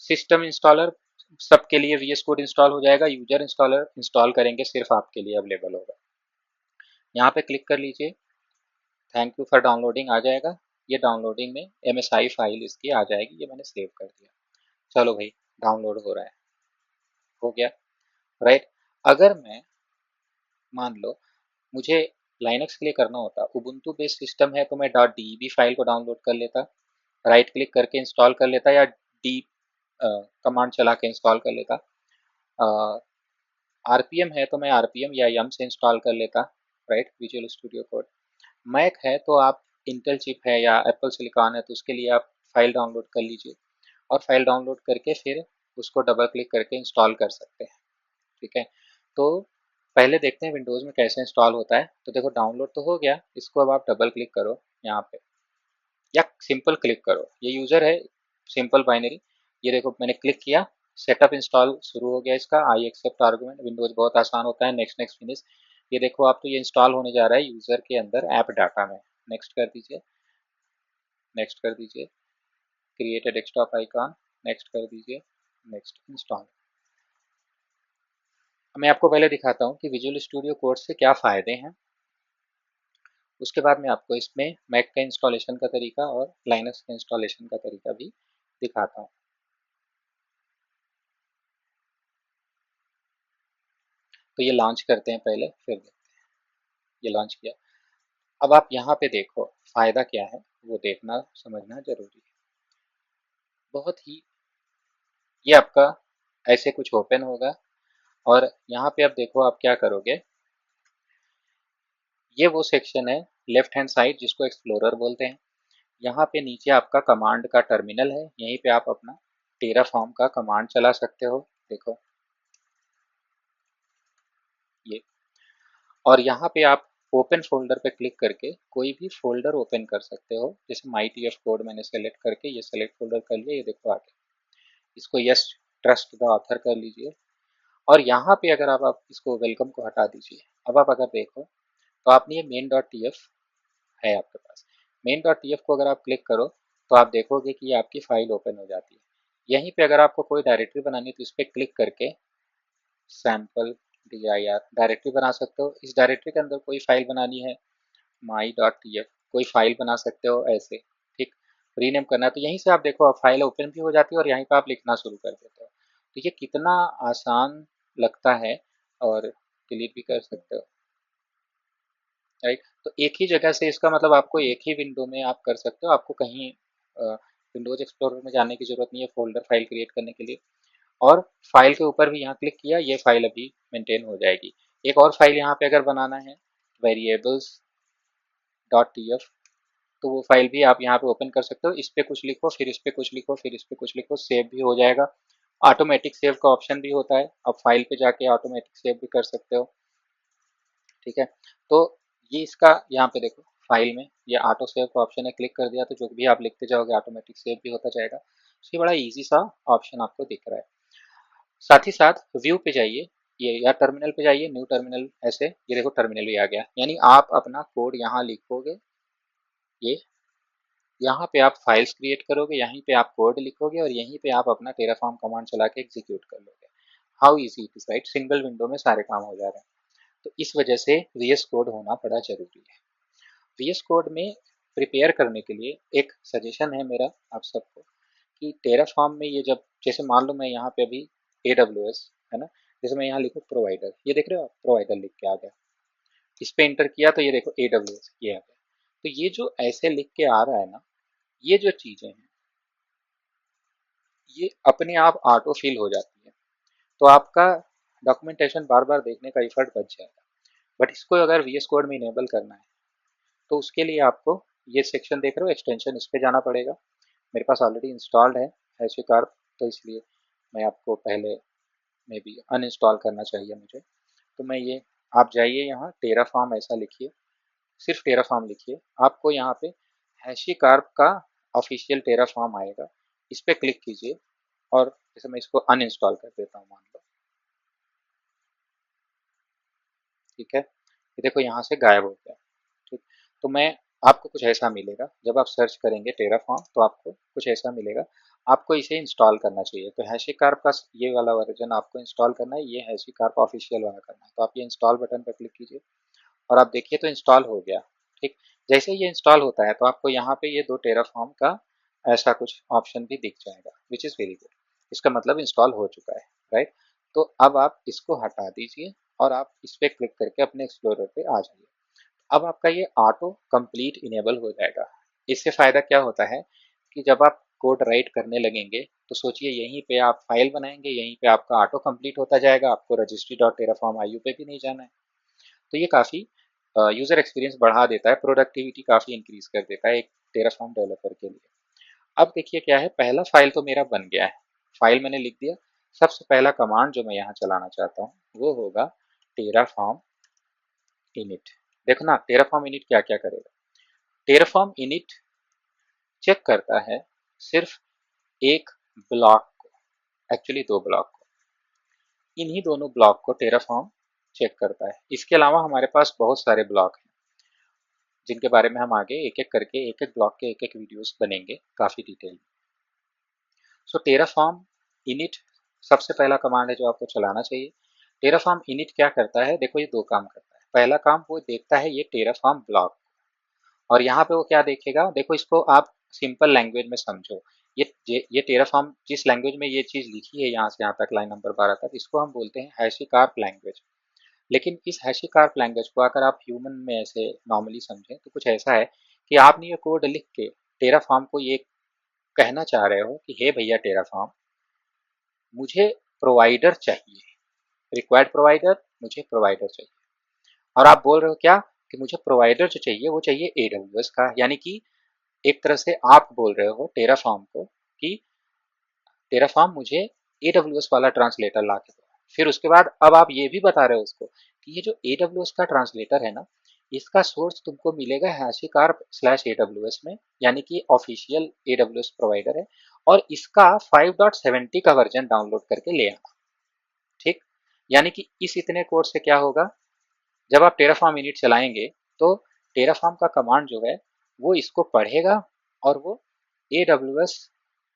सिस्टम इंस्टॉलर सबके लिए VS कोड इंस्टॉल हो जाएगा, यूजर इंस्टॉलर इंस्टॉल करेंगे सिर्फ आपके लिए अवेलेबल होगा। यहाँ पे क्लिक कर लीजिए, थैंक यू फॉर डाउनलोडिंग आ जाएगा। ये डाउनलोडिंग में MSI फाइल इसकी आ जाएगी, ये मैंने सेव कर दिया। चलो भाई, डाउनलोड हो रहा है, हो गया, राइट। अगर मैं मान लो मुझे लाइनक्स के लिए करना होता, उबुंटू बेस्ड सिस्टम है, तो मैं .deb फाइल को डाउनलोड कर लेता, राइट क्लिक करके इंस्टॉल कर लेता, या डी कमांड चला के इंस्टॉल कर लेता। RPM है तो मैं RPM या यम से इंस्टॉल कर लेता, right, Visual Studio code. Mac है तो आप इंटेल चिप है या एप्पल सिलिकॉन है तो उसके लिए आप फाइल डाउनलोड कर लीजिए, और फाइल डाउनलोड करके फिर उसको डबल क्लिक करके इंस्टॉल कर सकते हैं। ठीक है, तो पहले देखते हैं विंडोज़ में कैसे इंस्टॉल होता है। तो देखो डाउनलोड तो हो गया, इसको अब आप डबल क्लिक करो यहाँ पे, या सिंपल क्लिक करो, ये यूज़र है सिंपल बाइनरी। ये देखो मैंने क्लिक किया, सेटअप इंस्टॉल शुरू हो गया इसका। आई एक्सेप्ट आर्गुमेंट, विंडोज़ बहुत आसान होता है। Next next finish. ये देखो आप, तो ये इंस्टॉल होने जा रहा है यूज़र के अंदर ऐप डाटा में। नेक्स्ट कर दीजिए, नेक्स्ट कर दीजिए, create a desktop icon, next कर दीजिए, नेक्स्ट इंस्टॉल। मैं आपको पहले दिखाता हूँ कि विजुअल स्टूडियो कोड से क्या फ़ायदे हैं, उसके बाद मैं आपको इसमें मैक का इंस्टॉलेशन का तरीका और लाइनक्स का इंस्टॉलेशन का तरीका भी दिखाता हूँ। तो ये लॉन्च करते हैं पहले, फिर देखते हैं। ये लॉन्च किया। अब आप यहाँ पे देखो फ़ायदा क्या है, वो देखना समझना ज़रूरी है। बहुत ही, ये आपका ऐसे कुछ ओपन होगा, और यहाँ पे आप देखो आप क्या करोगे। ये वो सेक्शन है लेफ्ट हैंड साइड जिसको एक्सप्लोरर बोलते हैं। यहाँ पे नीचे आपका कमांड का टर्मिनल है, यहीं पे आप अपना टेराफॉर्म का कमांड चला सकते हो। देखो ये, और यहाँ पे आप ओपन फोल्डर पे क्लिक करके कोई भी फोल्डर ओपन कर सकते हो। जैसे माई टी एफ कोड मैंने सेलेक्ट करके ये सेलेक्ट फोल्डर कर लिया, ये देखो आगे। इसको यस ट्रस्ट द ऑथर कर लीजिए, और यहाँ पे अगर आप इसको वेलकम को हटा दीजिए। अब आप अगर देखो तो आपने ये मेन डॉट टी एफ है आपके पास। मेन डॉट टी एफ को अगर आप क्लिक करो तो आप देखोगे कि ये आपकी फाइल ओपन हो जाती है। यहीं पे अगर आपको कोई डायरेक्टरी बनानी है तो इस पर क्लिक करके सैम्पल dir डायरेक्टरी बना सकते हो। इस डायरेक्टरी के अंदर कोई फाइल बनानी है, माई डॉट टी एफ कोई फाइल बना सकते हो ऐसे। ठीक, रीनेम करना है तो यहीं से आप देखो अब फाइल ओपन भी हो जाती है, और यहीं पे आप लिखना शुरू कर देते हो। तो ये कितना आसान लगता है, और डिलीट भी कर सकते हो, राइट। तो एक ही जगह से इसका मतलब आपको एक ही विंडो में आप कर सकते हो, आपको कहीं विंडोज एक्सप्लोरर में जाने की जरूरत नहीं है फोल्डर फाइल क्रिएट करने के लिए। और फाइल के ऊपर भी यहाँ क्लिक किया, ये फाइल अभी मेंटेन हो जाएगी। एक और फाइल यहाँ पे अगर बनाना है, वेरिएबल्स डॉट टी एफ, तो वो फाइल भी आप यहाँ पे ओपन कर सकते हो। इस पे कुछ लिखो, फिर इस पे कुछ लिखो, फिर इस पे कुछ लिखो, सेव भी हो जाएगा। ऑटोमेटिक सेव का ऑप्शन भी होता है, आप फाइल पे जाके ऑटोमेटिक सेव भी कर सकते हो। ठीक है, तो ये इसका यहाँ पे देखो फाइल में ये ऑटो सेव का ऑप्शन है, क्लिक कर दिया तो जो भी आप लिखते जाओगे ऑटोमेटिक सेव भी होता जाएगा। ये बड़ा इजी सा ऑप्शन आपको दिख रहा है। साथ ही साथ व्यू पे जाइए, ये या टर्मिनल पे जाइए, न्यू टर्मिनल, ऐसे ये देखो टर्मिनल भी आ गया। यानी आप अपना कोड यहाँ लिखोगे, ये यहाँ पे आप फाइल्स क्रिएट करोगे, यहीं पे आप कोड लिखोगे, और यहीं पे आप अपना टेराफॉर्म कमांड चला के एग्जीक्यूट कर लोगे। How easy it is, right, single window में सारे काम हो जा रहे हैं। तो इस वजह से VS कोड होना बड़ा जरूरी है। VS कोड में प्रिपेयर करने के लिए एक सजेशन है मेरा आप सबको कि टेराफॉर्म में ये जब जैसे मान लो मैं यहाँ पे अभी AWS है ना, जैसे मैं यहाँ लिखूँ प्रोवाइडर, ये देख रहे हो आप प्रोवाइडर लिख के आ गया, इस पे इंटर किया तो ये देखो AWS ये आ गया। तो ये जो ऐसे लिख के आ रहा है ना, ये जो चीजें हैं ये अपने आप ऑटो फिल हो जाती है, तो आपका डॉक्यूमेंटेशन बार बार देखने का इफर्ट बच जाएगा। बट इसको अगर VS कोड में इनेबल करना है तो उसके लिए आपको ये सेक्शन देख रहे हो एक्सटेंशन, इस पे जाना पड़ेगा। मेरे पास ऑलरेडी इंस्टॉल्ड है HashiCorp, तो इसलिए मैं आपको पहले मे बी अनइंस्टॉल करना चाहिए मुझे। तो मैं ये, आप जाइए यहाँ टेराफॉर्म ऐसा लिखिए, सिर्फ टेराफॉर्म लिखिए, आपको यहाँ पे HashiCorp का ऑफिशियल टेराफॉर्म आएगा, इस पर क्लिक कीजिए और जैसे मैं इसको अनइंस्टॉल कर देता हूँ मान लो, ठीक है, ये देखो यहाँ से गायब हो गया। ठीक, तो मैं आपको कुछ ऐसा मिलेगा जब आप सर्च करेंगे टेराफॉर्म तो आपको कुछ ऐसा मिलेगा, आपको इसे इंस्टॉल करना चाहिए। तो HashiCorp का ये वाला वर्जन आपको इंस्टॉल करना है, ये HashiCorp ऑफिशियल वाला करना है, तो आप ये इंस्टॉल बटन पर क्लिक कीजिए और आप देखिए तो इंस्टॉल हो गया। ठीक, जैसे ये इंस्टॉल होता है तो आपको यहाँ पे ये 2 टेराफॉर्म का ऐसा कुछ ऑप्शन भी दिख जाएगा, विच इज़ वेरी गुड, इसका मतलब इंस्टॉल हो चुका है, राइट। तो अब आप इसको हटा दीजिए और आप इस पर क्लिक करके अपने एक्सप्लोरर पे आ जाइए। अब आपका ये ऑटो कंप्लीट इनेबल हो जाएगा। इससे फ़ायदा क्या होता है कि जब आप कोड राइट करने लगेंगे तो सोचिए यहीं पे आप फाइल बनाएंगे, यहीं पे आपका ऑटो कंप्लीट होता जाएगा, आपको रजिस्ट्री डॉट टेराफॉर्म IU पे भी नहीं जाना है। तो ये काफ़ी यूज़र एक्सपीरियंस बढ़ा देता है, प्रोडक्टिविटी काफ़ी इंक्रीज कर देता है एक टेराफॉर्म डेवलपर के लिए। अब देखिए क्या है, पहला फाइल तो मेरा बन गया है, फाइल मैंने लिख दिया। सबसे पहला कमांड जो मैं यहाँ चलाना चाहता हूँ वो होगा टेराफॉर्म इनिट। देखो ना टेराफॉर्म इनिट क्या क्या करेगा। टेराफॉर्म इनिट चेक करता है सिर्फ एक ब्लॉक को, एक्चुअली 2 ब्लॉक को, इन्हीं दोनों ब्लॉक को टेराफॉर्म चेक करता है। इसके अलावा हमारे पास बहुत सारे ब्लॉक हैं जिनके बारे में हम आगे एक एक करके एक एक ब्लॉक के एक एक वीडियोस बनेंगे काफ़ी डिटेल में। सो टेराफॉर्म इनिट सबसे पहला कमांड है जो आपको चलाना चाहिए। टेराफॉर्म इनिट क्या करता है, देखो ये 2 काम करता है। पहला काम वो देखता है ये टेराफॉर्म ब्लॉक, और यहाँ पे वो क्या देखेगा, देखो इसको आप सिंपल लैंग्वेज में समझो। ये टेराफॉर्म जिस लैंग्वेज में ये चीज़ लिखी है यहाँ से यहाँ तक लाइन नंबर 12 तक, इसको हम बोलते हैं हैशिकार्प लैंग्वेज। लेकिन इस हैशिकार्प लैंग्वेज को अगर आप ह्यूमन में ऐसे नॉर्मली समझें तो कुछ ऐसा है कि आपने ये कोड लिख के टेराफॉर्म को ये कहना चाह रहे हो कि हे भैया टेराफॉर्म, मुझे प्रोवाइडर चाहिए, रिक्वायर्ड प्रोवाइडर, मुझे प्रोवाइडर चाहिए। और आप बोल रहे हो क्या कि मुझे प्रोवाइडर जो चाहिए वो चाहिए AWS का, यानी कि एक तरह से आप बोल रहे हो टेराफॉर्म को कि टेराफॉर्म मुझे AWS वाला ट्रांसलेटर ला के दो। फिर उसके बाद अब आप ये भी बता रहे हो उसको कि ये जो AWS का ट्रांसलेटर है ना, इसका सोर्स तुमको मिलेगा HashiCorp/AWS में, यानी कि ऑफिशियल AWS प्रोवाइडर है, और इसका 5.70 का वर्जन डाउनलोड करके ले आना। ठीक, यानी कि इस इतने कोड से क्या होगा, जब आप टेराफॉर्म इनिट चलाएंगे तो टेराफॉर्म का कमांड जो है वो इसको पढ़ेगा और वो AWS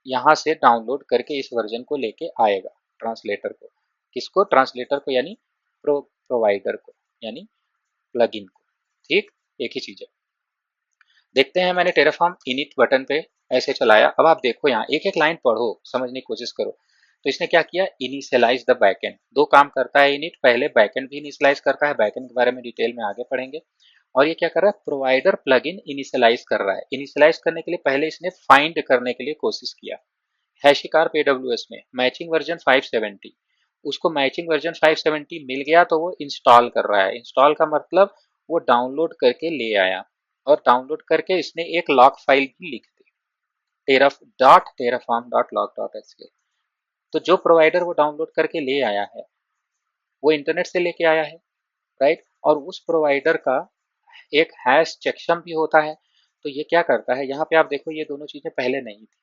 यहाँ से डाउनलोड करके इस वर्जन को लेके आएगा ट्रांसलेटर को। किसको, ट्रांसलेटर को, यानी प्रोवाइडर को, यानी प्लगइन को। ठीक, एक ही चीज है। देखते हैं, मैंने टेराफॉर्म इनिट बटन पे ऐसे चलाया। अब आप देखो यहाँ एक एक लाइन पढ़ो, समझने की कोशिश करो। तो इसने क्या किया, इनिशियलाइज द बैकएंड। 2 काम करता है इनिट, पहले बैकएंड भी इनिशियलाइज करता है, बैकएंड के बारे में डिटेल में आगे पढ़ेंगे। और ये क्या कर रहा है, प्रोवाइडर प्लगइन इनिशियलाइज कर रहा है। इनिशियलाइज करने के लिए पहले इसने फाइंड करने के लिए कोशिश किया हैशिकार्प AWS में मैचिंग वर्जन 570, उसको मैचिंग वर्जन 570 मिल गया तो वो इंस्टॉल कर रहा है। इंस्टॉल का मतलब वो डाउनलोड करके ले आया, और डाउनलोड करके इसने एक लॉग फाइल भी लिख दी, terraform.log.html। तो जो प्रोवाइडर वो डाउनलोड करके ले आया है वो इंटरनेट से लेके आया है, राइट। और उस प्रोवाइडर का एक हैश चेकसम भी होता है। तो ये क्या करता है, यहाँ पे आप देखो ये दोनों चीजें पहले नहीं थी।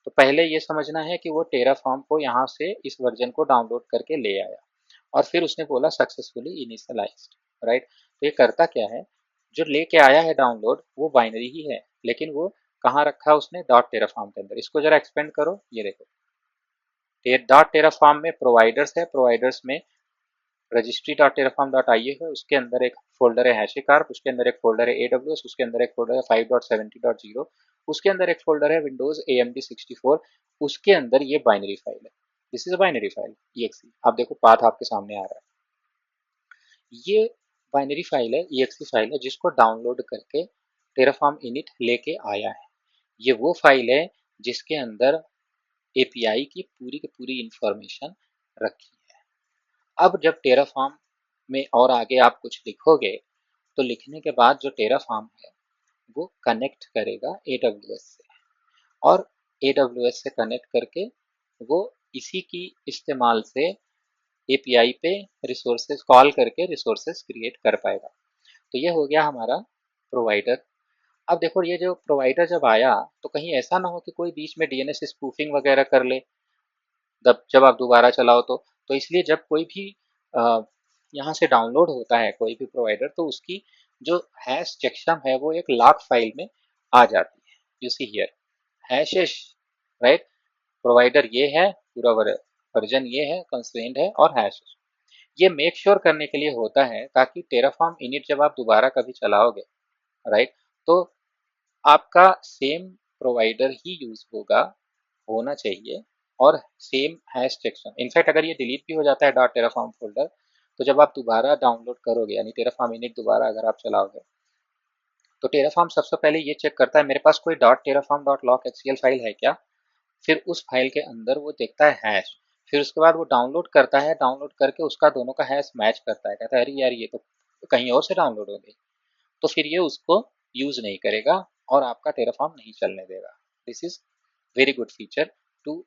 तो पहले ये समझना है कि वो टेराफॉर्म को यहाँ से इस वर्जन को डाउनलोड करके ले आया, और फिर उसने बोला सक्सेसफुली इनिशियलाइज्ड, राइट। तो ये करता क्या है, जो लेके आया है डाउनलोड वो बाइनरी ही है, लेकिन वो कहाँ रखा है उसने, डॉट टेराफॉर्म के अंदर। इसको जरा एक्सपेंड करो, ये देखो डॉट टेराफॉर्म में प्रोवाइडर्स है, प्रोवाइडर्स में registry dot Terraform dot I है, उसके अंदर एक फोल्डर है हैशिकार्प, उसके अंदर एक फोल्डर है AWS, उसके अंदर एक फोल्डर है 5.70.0, उसके अंदर एक फोल्डर है विंडोज AMD64, उसके अंदर ये बाइनरी फाइल है। This is a binary file EXE। आप देखो पाथ आपके सामने आ रहा है, ये बाइनरी फाइल है, EXE फाइल है जिसको डाउनलोड करके टेराफॉर्म इनिट लेके आया है। ये वो फाइल है जिसके अंदर API की पूरी इंफॉर्मेशन रखी है। अब जब टेराफॉर्म में और आगे आप कुछ लिखोगे तो लिखने के बाद जो टेराफॉर्म है वो कनेक्ट करेगा AWS से, और AWS से कनेक्ट करके वो इसी की इस्तेमाल से API पे रिसोर्सेज कॉल करके रिसोर्सेज क्रिएट कर पाएगा। तो ये हो गया हमारा प्रोवाइडर। अब देखो ये जो प्रोवाइडर जब आया तो कहीं ऐसा ना हो कि कोई बीच में DNS स्पूफिंग वगैरह कर ले जब आप दोबारा चलाओ तो इसलिए जब कोई भी यहाँ से डाउनलोड होता है कोई भी प्रोवाइडर तो उसकी जो हैश चेकसम है वो एक लॉग फाइल में आ जाती है। You see here hashes, right. Provider ये है, पूरा वर्जन ये है, कंस्ट्रेंट है और हैशेस। ये मेक श्योर करने के लिए होता है ताकि टेराफॉर्म इनिट जब आप दोबारा कभी चलाओगे, राइट, तो आपका सेम प्रोवाइडर ही यूज होना चाहिए और सेम हैश चेकसम। इनफैक्ट अगर ये डिलीट भी हो जाता है डॉट टेराफॉर्म फोल्डर तो जब आप दोबारा डाउनलोड करोगे यानी टेराफॉर्म इनिट दोबारा अगर आप चलाओगे तो टेराफॉर्म सबसे पहले ये चेक करता है मेरे पास कोई dot Terraform dot lock HCL file है क्या। फिर उस फाइल के अंदर वो देखता है हैश, फिर उसके बाद वो डाउनलोड करता है, डाउनलोड करके उसका दोनों का हैश मैच करता है, कहता है अरे यार ये तो कहीं और से डाउनलोड हो गई, तो फिर ये उसको यूज नहीं करेगा और आपका टेराफॉर्म नहीं चलने देगा। This is very good feature to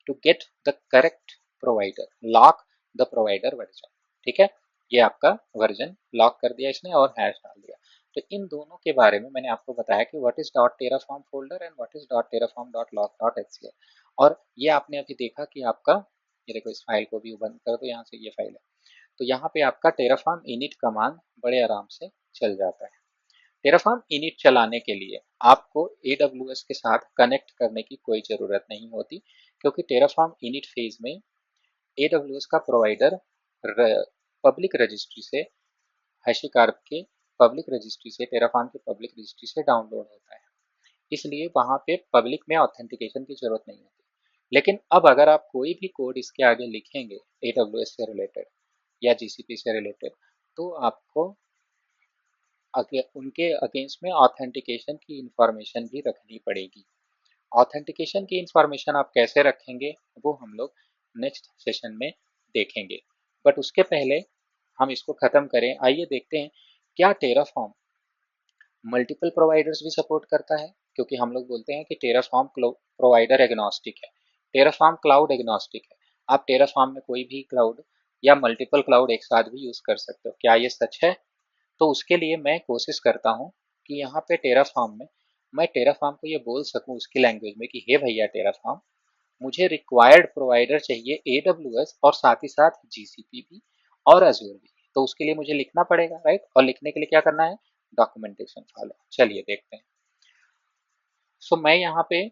to get the correct provider, lock the provider version. ठीक है, ये आपका वर्जन लॉक कर दिया इसने और हैश डाल दिया। तो इन दोनों के बारे में मैंने आपको बताया कि what is dot Terraform folder and what is dot Terraform dot lock dot HCL। और ये आपने अभी देखा कि आपका, ये देखो इस फाइल को भी बंद कर दो, यहाँ से ये फाइल है, तो यहाँ पे आपका टेराफॉर्म इनिट कमांड बड़े आराम से चल जाता है। टेराफॉर्म इनिट चलाने के लिए आपको AWS के साथ कनेक्ट करने की कोई ज़रूरत नहीं होती, क्योंकि टेराफॉर्म इनिट फेज में AWS का प्रोवाइडर पब्लिक रजिस्ट्री से, हैशिकार्प के पब्लिक रजिस्ट्री से, टेराफॉर्म के पब्लिक रजिस्ट्री से डाउनलोड होता है, इसलिए वहाँ पे पब्लिक में ऑथेंटिकेशन की जरूरत नहीं होती। लेकिन अब अगर आप कोई भी कोड इसके आगे लिखेंगे AWS से रिलेटेड या GCP से रिलेटेड तो आपको उनके अगेंस्ट में ऑथेंटिकेशन की इंफॉर्मेशन भी रखनी पड़ेगी। ऑथेंटिकेशन की इंफॉर्मेशन आप कैसे रखेंगे वो हम लोग नेक्स्ट सेशन में देखेंगे, बट उसके पहले हम इसको ख़त्म करें। आइए देखते हैं क्या टेराफॉर्म मल्टीपल प्रोवाइडर्स भी सपोर्ट करता है, क्योंकि हम लोग बोलते हैं कि टेराफॉर्म प्रोवाइडर एग्नोस्टिक है, टेराफॉर्म क्लाउड एग्नोस्टिक है। आप टेराफॉर्म में कोई भी क्लाउड या मल्टीपल क्लाउड एक साथ भी यूज़ कर सकते हो, क्या ये सच है? तो उसके लिए मैं कोशिश करता हूँ कि यहाँ पे टेराफॉर्म में मैं टेराफॉर्म को ये बोल सकूँ उसकी लैंग्वेज में कि हे भैया टेराफॉर्म, मुझे रिक्वायर्ड प्रोवाइडर चाहिए AWS और साथ ही साथ GCP भी और अजूर भी। तो उसके लिए मुझे लिखना पड़ेगा, राइट, और लिखने के लिए क्या करना है, डॉक्यूमेंटेशन फॉलो। चलिए देखते हैं। सो मैं यहाँ पे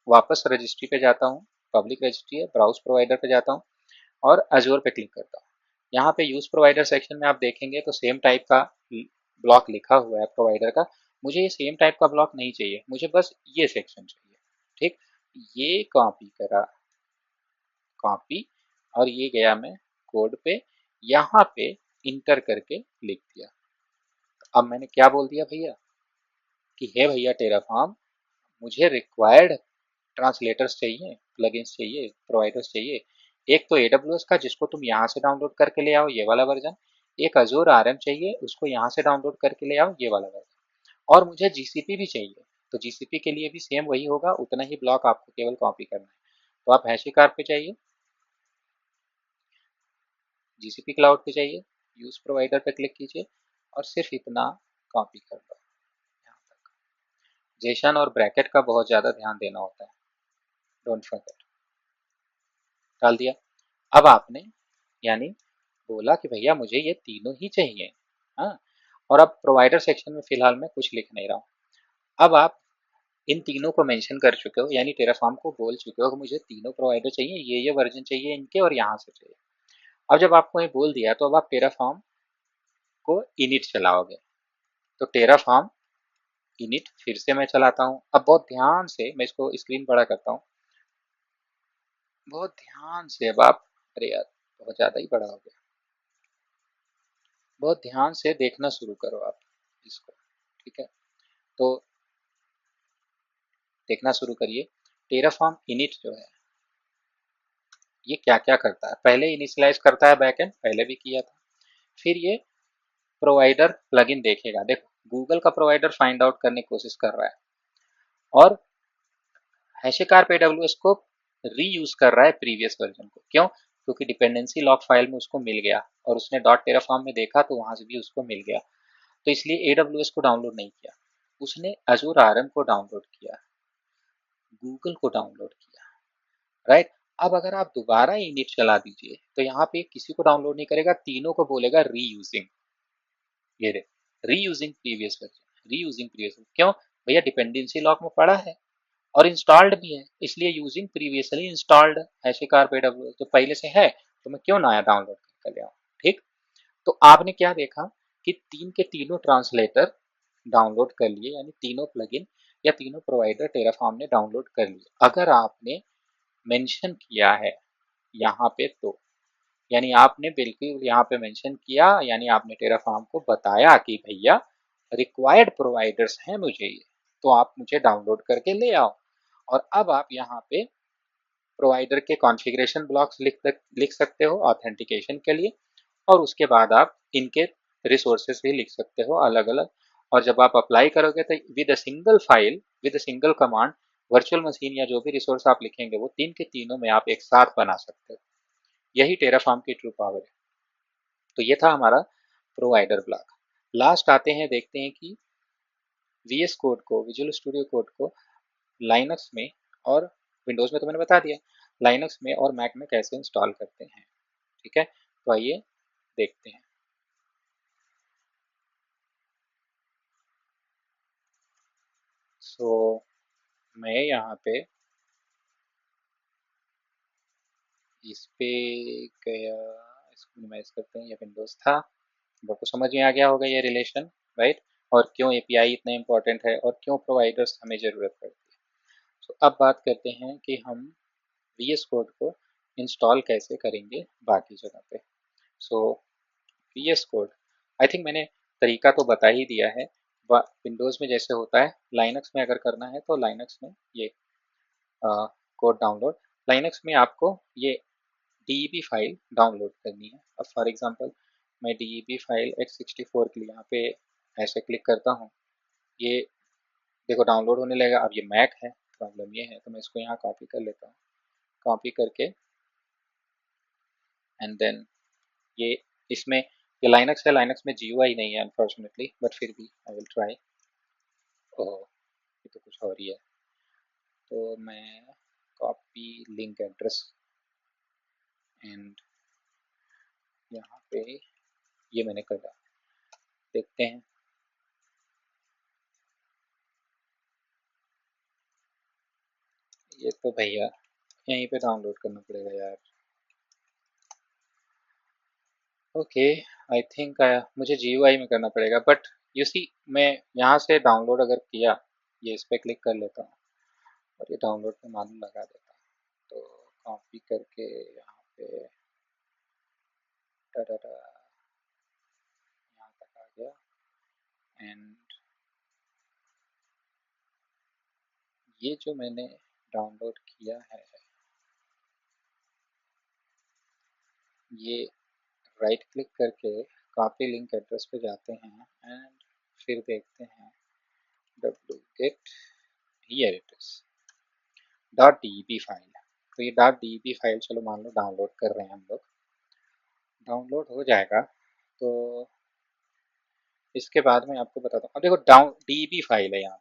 वापस रजिस्ट्री पे जाता हूँ, पब्लिक रजिस्ट्री है, ब्राउज प्रोवाइडर पे जाता हूँ और अजूर पे क्लिक करता हूँ। यहाँ पे यूज प्रोवाइडर सेक्शन में आप देखेंगे तो सेम टाइप का ब्लॉक लिखा हुआ है प्रोवाइडर का। मुझे ये सेम टाइप का ब्लॉक नहीं चाहिए, मुझे बस ये सेक्शन चाहिए। ठीक, ये कॉपी करा, कॉपी, और ये गया मैं कोड पे, यहाँ पे इंटर करके लिख दिया। अब मैंने क्या बोल दिया भैया कि हे भैया टेराफॉर्म, मुझे रिक्वायर्ड ट्रांसलेटर्स चाहिए, प्लगइन्स चाहिए, प्रोवाइडर्स चाहिए। एक तो AWS का जिसको तुम यहाँ से डाउनलोड करके ले आओ ये वाला वर्जन, एक अजूर RM चाहिए उसको यहाँ से डाउनलोड करके ले आओ ये वाला वर्जन, और मुझे GCP भी चाहिए। तो GCP के लिए भी सेम वही होगा, उतना ही ब्लॉक आपको केवल कॉपी करना है। तो आप हैशिकार्प पे चाहिए, GCP क्लाउड पे चाहिए, यूज प्रोवाइडर पे क्लिक कीजिए और सिर्फ इतना कॉपी कर लो यहाँ तक। जेसन और ब्रैकेट का बहुत ज़्यादा ध्यान देना होता है, डोंट फॉरगेट। डाल दिया। अब आपने यानी बोला कि भैया मुझे ये तीनों ही चाहिए, हाँ, और अब प्रोवाइडर सेक्शन में फिलहाल मैं कुछ लिख नहीं रहा हूँ। अब आप इन तीनों को मेंशन कर चुके हो, यानी टेराफॉर्म को बोल चुके हो कि मुझे तीनों प्रोवाइडर चाहिए, ये वर्जन चाहिए इनके और यहाँ से चाहिए। अब जब आपको ये बोल दिया तो अब आप टेराफॉर्म को इनिट चलाओगे। तो टेराफॉर्म इनिट फिर से मैं चलाता हूँ। अब बहुत ध्यान से मैं इसको स्क्रीन बड़ा करता हूँ, बहुत ध्यान से। अब आप, अरे यार बहुत ज़्यादा ही बड़ा हो गया, बहुत ध्यान से देखना शुरू करो आप इसको, ठीक है। तो देखना शुरू करिए। टेराफॉर्म इनिट जो है ये क्या क्या करता है। पहले इनिशियलाइज करता है बैकएंड, पहले भी किया था। फिर ये प्रोवाइडर प्लगइन देखेगा। देखो गूगल का प्रोवाइडर फाइंड आउट करने की कोशिश कर रहा है और हैशेकार्प एडब्ल्यूएस को रीयूज कर रहा है प्रीवियस वर्जन को। क्यों? क्योंकि डिपेंडेंसी लॉग फाइल में उसको मिल गया और उसने डॉट टेराफॉर्म में देखा तो वहां से भी उसको मिल गया। तो इसलिए एडब्ल्यूएस को डाउनलोड नहीं किया, उसने अजूर आरएम को डाउनलोड किया, गूगल को डाउनलोड किया, राइट। अब अगर आप दोबारा इनिट चला दीजिए तो यहाँ पे किसी को डाउनलोड नहीं करेगा, तीनों को बोलेगा रीयूजिंग। ये रे, reusing previous version, reusing previous. क्यों? भैया डिपेंडेंसी लॉक में पड़ा है और इंस्टॉल्ड भी है, इसलिए यूजिंग प्रीवियसली इंस्टॉल्ड हैशेकार्प एडब्ल्यूएस जो पहले से है, तो मैं क्यों नया डाउनलोड कर ले आऊं। ठीक। तो आपने क्या देखा कि तीन के तीनों ट्रांसलेटर डाउनलोड कर लिए, यानी तीनों प्लगइन या तीनों प्रोवाइडर टेराफॉर्म ने डाउनलोड कर लिए। अगर आपने मेंशन किया है यहाँ पे तो, यानी आपने बिल्कुल यहाँ पे मेंशन किया, यानी आपने टेराफॉर्म को बताया कि भैया रिक्वायर्ड प्रोवाइडर्स हैं मुझे ये, तो आप मुझे डाउनलोड करके ले आओ। और अब आप यहाँ पे प्रोवाइडर के कॉन्फ़िगरेशन ब्लॉक्स लिख सकते हो ऑथेंटिकेशन के लिए, और उसके बाद आप इनके रिसोर्सेज भी लिख सकते हो अलग अलग। और जब आप अप्लाई करोगे तो with a single file, with a single command, virtual machine या जो भी रिसोर्स आप लिखेंगे वो तीन के तीनों में आप एक साथ बना सकते हो। यही टेराफॉर्म की ट्रू पावर है। तो ये था हमारा प्रोवाइडर ब्लॉक। लास्ट आते हैं, देखते हैं कि वीएस कोड को, विजुअल स्टूडियो कोड को लाइनक्स में और विंडोज में तो मैंने बता दिया, लाइनक्स में और मैक में कैसे इंस्टॉल करते हैं। ठीक है, तो आइए देखते हैं। सो मैं यहाँ पे इस पे गया, इसको मिनिमाइज करते हैं, ये विंडोज था। आपको समझ में आ गया होगा ये रिलेशन, राइट, और क्यों एपीआई इतना इम्पोर्टेंट है और क्यों प्रोवाइडर्स हमें ज़रूरत पड़ती है। सो अब बात करते हैं कि हम वीएस कोड को इंस्टॉल कैसे करेंगे बाकी जगह पे। सो वीएस कोड, आई थिंक मैंने तरीका तो बता ही दिया है। विंडोज़ में जैसे होता है, लाइनक्स में अगर करना है तो लाइनक्स में ये कोड डाउनलोड, लाइनक्स में आपको ये डीईबी फाइल डाउनलोड करनी है। अब फॉर एग्जांपल मैं डीईबी फाइल x64 के लिए यहाँ पे ऐसे क्लिक करता हूँ, ये देखो डाउनलोड होने लगेगा। अब ये मैक है, प्रॉब्लम ये है, तो मैं इसको यहाँ कॉपी कर लेता हूँ। कॉपी करके एंड देन ये इसमें, ये लाइनक्स है, लाइनक्स में जीयूआई नहीं है अनफॉर्चुनेटली, बट फिर भी आई विल ट्राई। ओह, ये तो कुछ और ही है। तो मैं कॉपी लिंक एड्रेस एंड यहाँ पे ये मैंने कर दिया, देखते हैं। ये तो भैया यहीं पे डाउनलोड करना पड़ेगा यार। ओके, आई थिंक मुझे जीयूआई में करना पड़ेगा, बट यू सी मैं यहाँ से डाउनलोड अगर किया, ये इस पर क्लिक कर लेता हूँ और ये डाउनलोड पे मान लगा देता हूँ। तो कॉपी करके यहाँ पे टाटा यहाँ तक आ गया एंड ये जो मैंने डाउनलोड किया है ये राइट क्लिक करके कॉपी लिंक एड्रेस पे जाते हैं एंड फिर देखते हैं wget, here it is .deb file. तो ये .deb फाइल चलो मान लो डाउनलोड कर रहे हैं हम लोग, डाउनलोड हो जाएगा। तो इसके बाद मैं आपको बताता हूँ। अब देखो डाउन deb फाइल है, यहाँ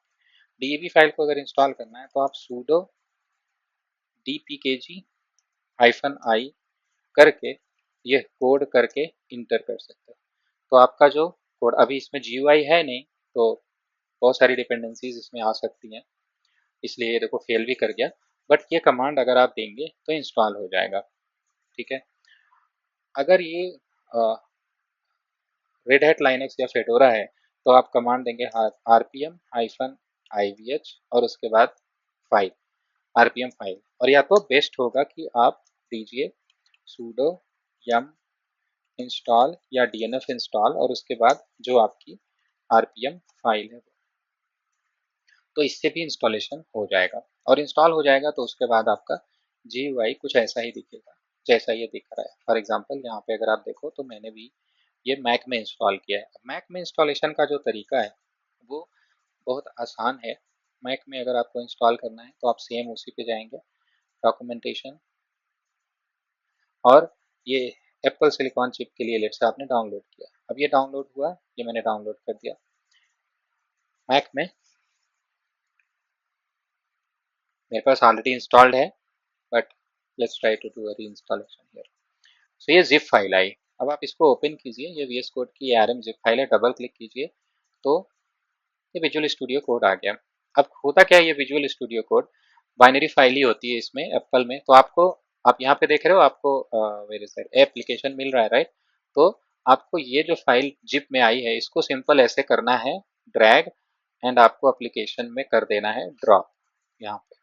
deb फाइल को अगर इंस्टॉल करना है तो आप sudo dpkg -i करके ये कोड करके इंटर कर सकते हो। तो आपका जो कोड, अभी इसमें GUI है नहीं तो बहुत सारी डिपेंडेंसीज इसमें आ सकती हैं, इसलिए ये देखो फेल भी कर गया, बट ये कमांड अगर आप देंगे तो इंस्टॉल हो जाएगा। ठीक है, अगर ये रेड हैट लाइनक्स या फेडोरा है तो आप कमांड देंगे rpm-ivh और उसके बाद 5 rpm 5, और या तो बेस्ट होगा कि आप दीजिए sudo yum इंस्टॉल या dnf इंस्टॉल और उसके बाद जो आपकी rpm फाइल है, तो इससे भी इंस्टॉलेशन हो जाएगा। और इंस्टॉल हो जाएगा तो उसके बाद आपका GUI कुछ ऐसा ही दिखेगा जैसा ये दिख रहा है। फॉर एग्जांपल यहाँ पे अगर आप देखो तो मैंने भी ये मैक में इंस्टॉल किया है। मैक में इंस्टॉलेशन का जो तरीका है वो बहुत आसान है। मैक में अगर आपको इंस्टॉल करना है तो आप सेम उसी पे जाएंगे, डॉक्यूमेंटेशन, और ये एप्पल सिलिकॉन चिप के लिए लेट से आपने डाउनलोड किया। अब ये डाउनलोड हुआ, ये मैंने डाउनलोड कर दिया मैक में, मेरे पास ऑलरेडी इंस्टॉल्ड है, but let's try to do a reinstallation here. So ये जिप फाइल आई। अब आप इसको ओपन कीजिए, ये VS कोड की ARM जिप फाइल है, डबल क्लिक कीजिए तो ये विजुअल स्टूडियो कोड आ गया। अब होता क्या है, ये Visual Studio Code binary file ही होती है इसमें एप्पल में, तो आपको, आप यहाँ पे देख रहे हो आपको मेरे साइड एप्लीकेशन मिल रहा है, राइट। तो आपको ये जो फाइल जिप में आई है इसको सिंपल ऐसे करना है, ड्रैग, एंड आपको एप्लीकेशन में कर देना है ड्रॉप यहाँ पे,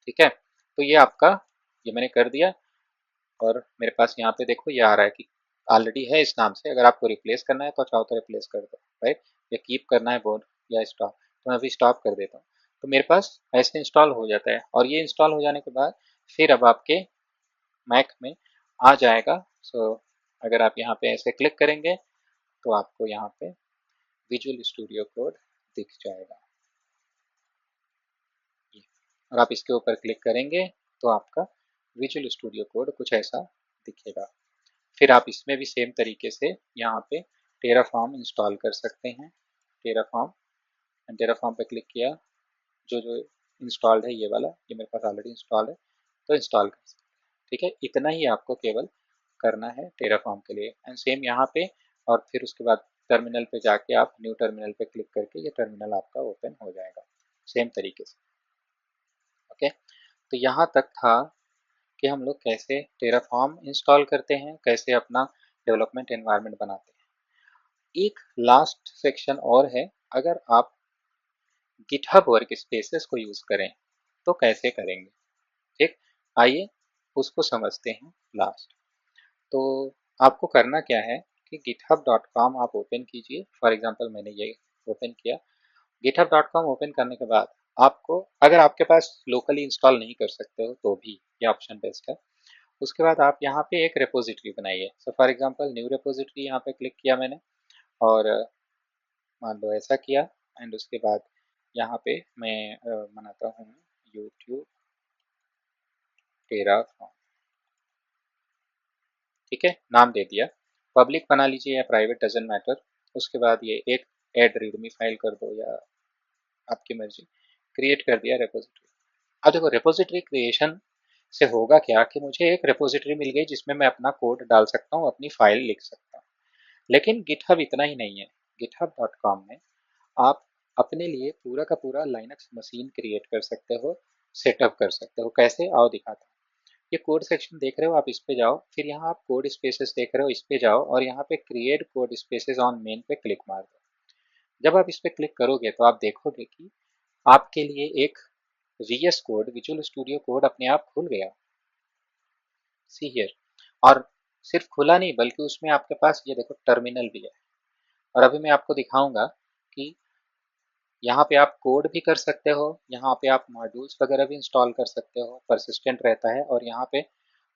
ठीक है। तो ये आपका, ये मैंने कर दिया, और मेरे पास यहाँ पे देखो ये आ रहा है कि ऑलरेडी है इस नाम से। अगर आपको रिप्लेस करना है तो चाहो तो रिप्लेस कर दो, राइट, या कीप करना है बोर्ड या स्टॉप, तो मैं अभी स्टॉप कर देता हूँ। तो मेरे पास ऐसे इंस्टॉल हो जाता है, और ये इंस्टॉल हो जाने के बाद फिर अब आपके मैक में आ जाएगा। सो अगर आप यहाँ पे ऐसे क्लिक करेंगे तो आपको यहाँ पे विजुअल स्टूडियो कोड दिख जाएगा ये, और आप इसके ऊपर क्लिक करेंगे तो आपका विजुअल स्टूडियो कोड कुछ ऐसा दिखेगा। फिर आप इसमें भी सेम तरीके से यहाँ पे टेराफॉर्म इंस्टॉल कर सकते हैं। टेराफॉर्म, टेराफॉर्म पे क्लिक किया, जो जो इंस्टॉल्ड है ये वाला, ये मेरे पास ऑलरेडी इंस्टॉल्ड है, तो इंस्टॉल कर सकते हैं, ठीक है। इतना ही आपको केवल करना है टेराफॉर्म के लिए। एंड सेम यहाँ पे, और फिर उसके बाद टर्मिनल पे जाके आप न्यू टर्मिनल पे क्लिक करके ये टर्मिनल आपका ओपन हो जाएगा सेम तरीके से, ओके। तो यहाँ तक था कि हम लोग कैसे टेराफॉर्म इंस्टॉल करते हैं, कैसे अपना डेवलपमेंट एनवायरनमेंट बनाते हैं। एक लास्ट सेक्शन और है, अगर आप गिटहब वर्क स्पेसेस को यूज करें तो कैसे करेंगे, ठीक। आइए उसको समझते हैं लास्ट। तो आपको करना क्या है कि github.com आप ओपन कीजिए। फॉर एग्जांपल मैंने ये ओपन किया। github.com ओपन करने के बाद आपको, अगर आपके पास लोकली इंस्टॉल नहीं कर सकते हो तो भी ये ऑप्शन बेस्ट है। उसके बाद आप यहाँ पे एक रेपोजिटरी बनाइए। So for example new repository यहाँ पे क्लिक किया मैंने, और मान लो ऐसा किया, एंड उसके बाद यहाँ पे मैं बनाता हूँ यूट्यूब टेराफॉर्म, ठीक है, नाम दे दिया। पब्लिक बना लीजिए या प्राइवेट, डजेंट मैटर। उसके बाद ये एक ऐड रीडमी फाइल कर दो या आपकी मर्जी, क्रिएट कर दिया रेपोजिटरी। अब देखो रेपोजिटरी क्रिएशन से होगा क्या कि मुझे एक रेपोजिटरी मिल गई जिसमें मैं अपना कोड डाल सकता हूँ, अपनी फाइल लिख सकता हूँ। लेकिन गिटहब इतना ही नहीं है। github.com में आप अपने लिए पूरा का पूरा लाइनक्स मशीन क्रिएट कर सकते हो, सेटअप कर सकते हो। कैसे, आओ दिखाता हूँ। ये कोड सेक्शन देख रहे हो, आप इस पे जाओ, फिर यहाँ आप कोड स्पेसेस देख रहे हो, इस पे जाओ, और यहाँ पे create code spaces on main पे क्लिक मार दो। जब आप इस पे क्लिक करोगे तो आप देखोगे कि आपके लिए एक VS code, visual Studio code अपने आप खुल गया। See here. और सिर्फ खुला नहीं, बल्कि उसमें आपके पास ये देखो टर्मिनल भी है। और अभी मैं आपको दिखाऊंगा कि यहाँ पे आप कोड भी कर सकते हो, यहाँ पे आप मॉड्यूल्स वगैरह भी इंस्टॉल कर सकते हो, परसिस्टेंट रहता है। और यहाँ पे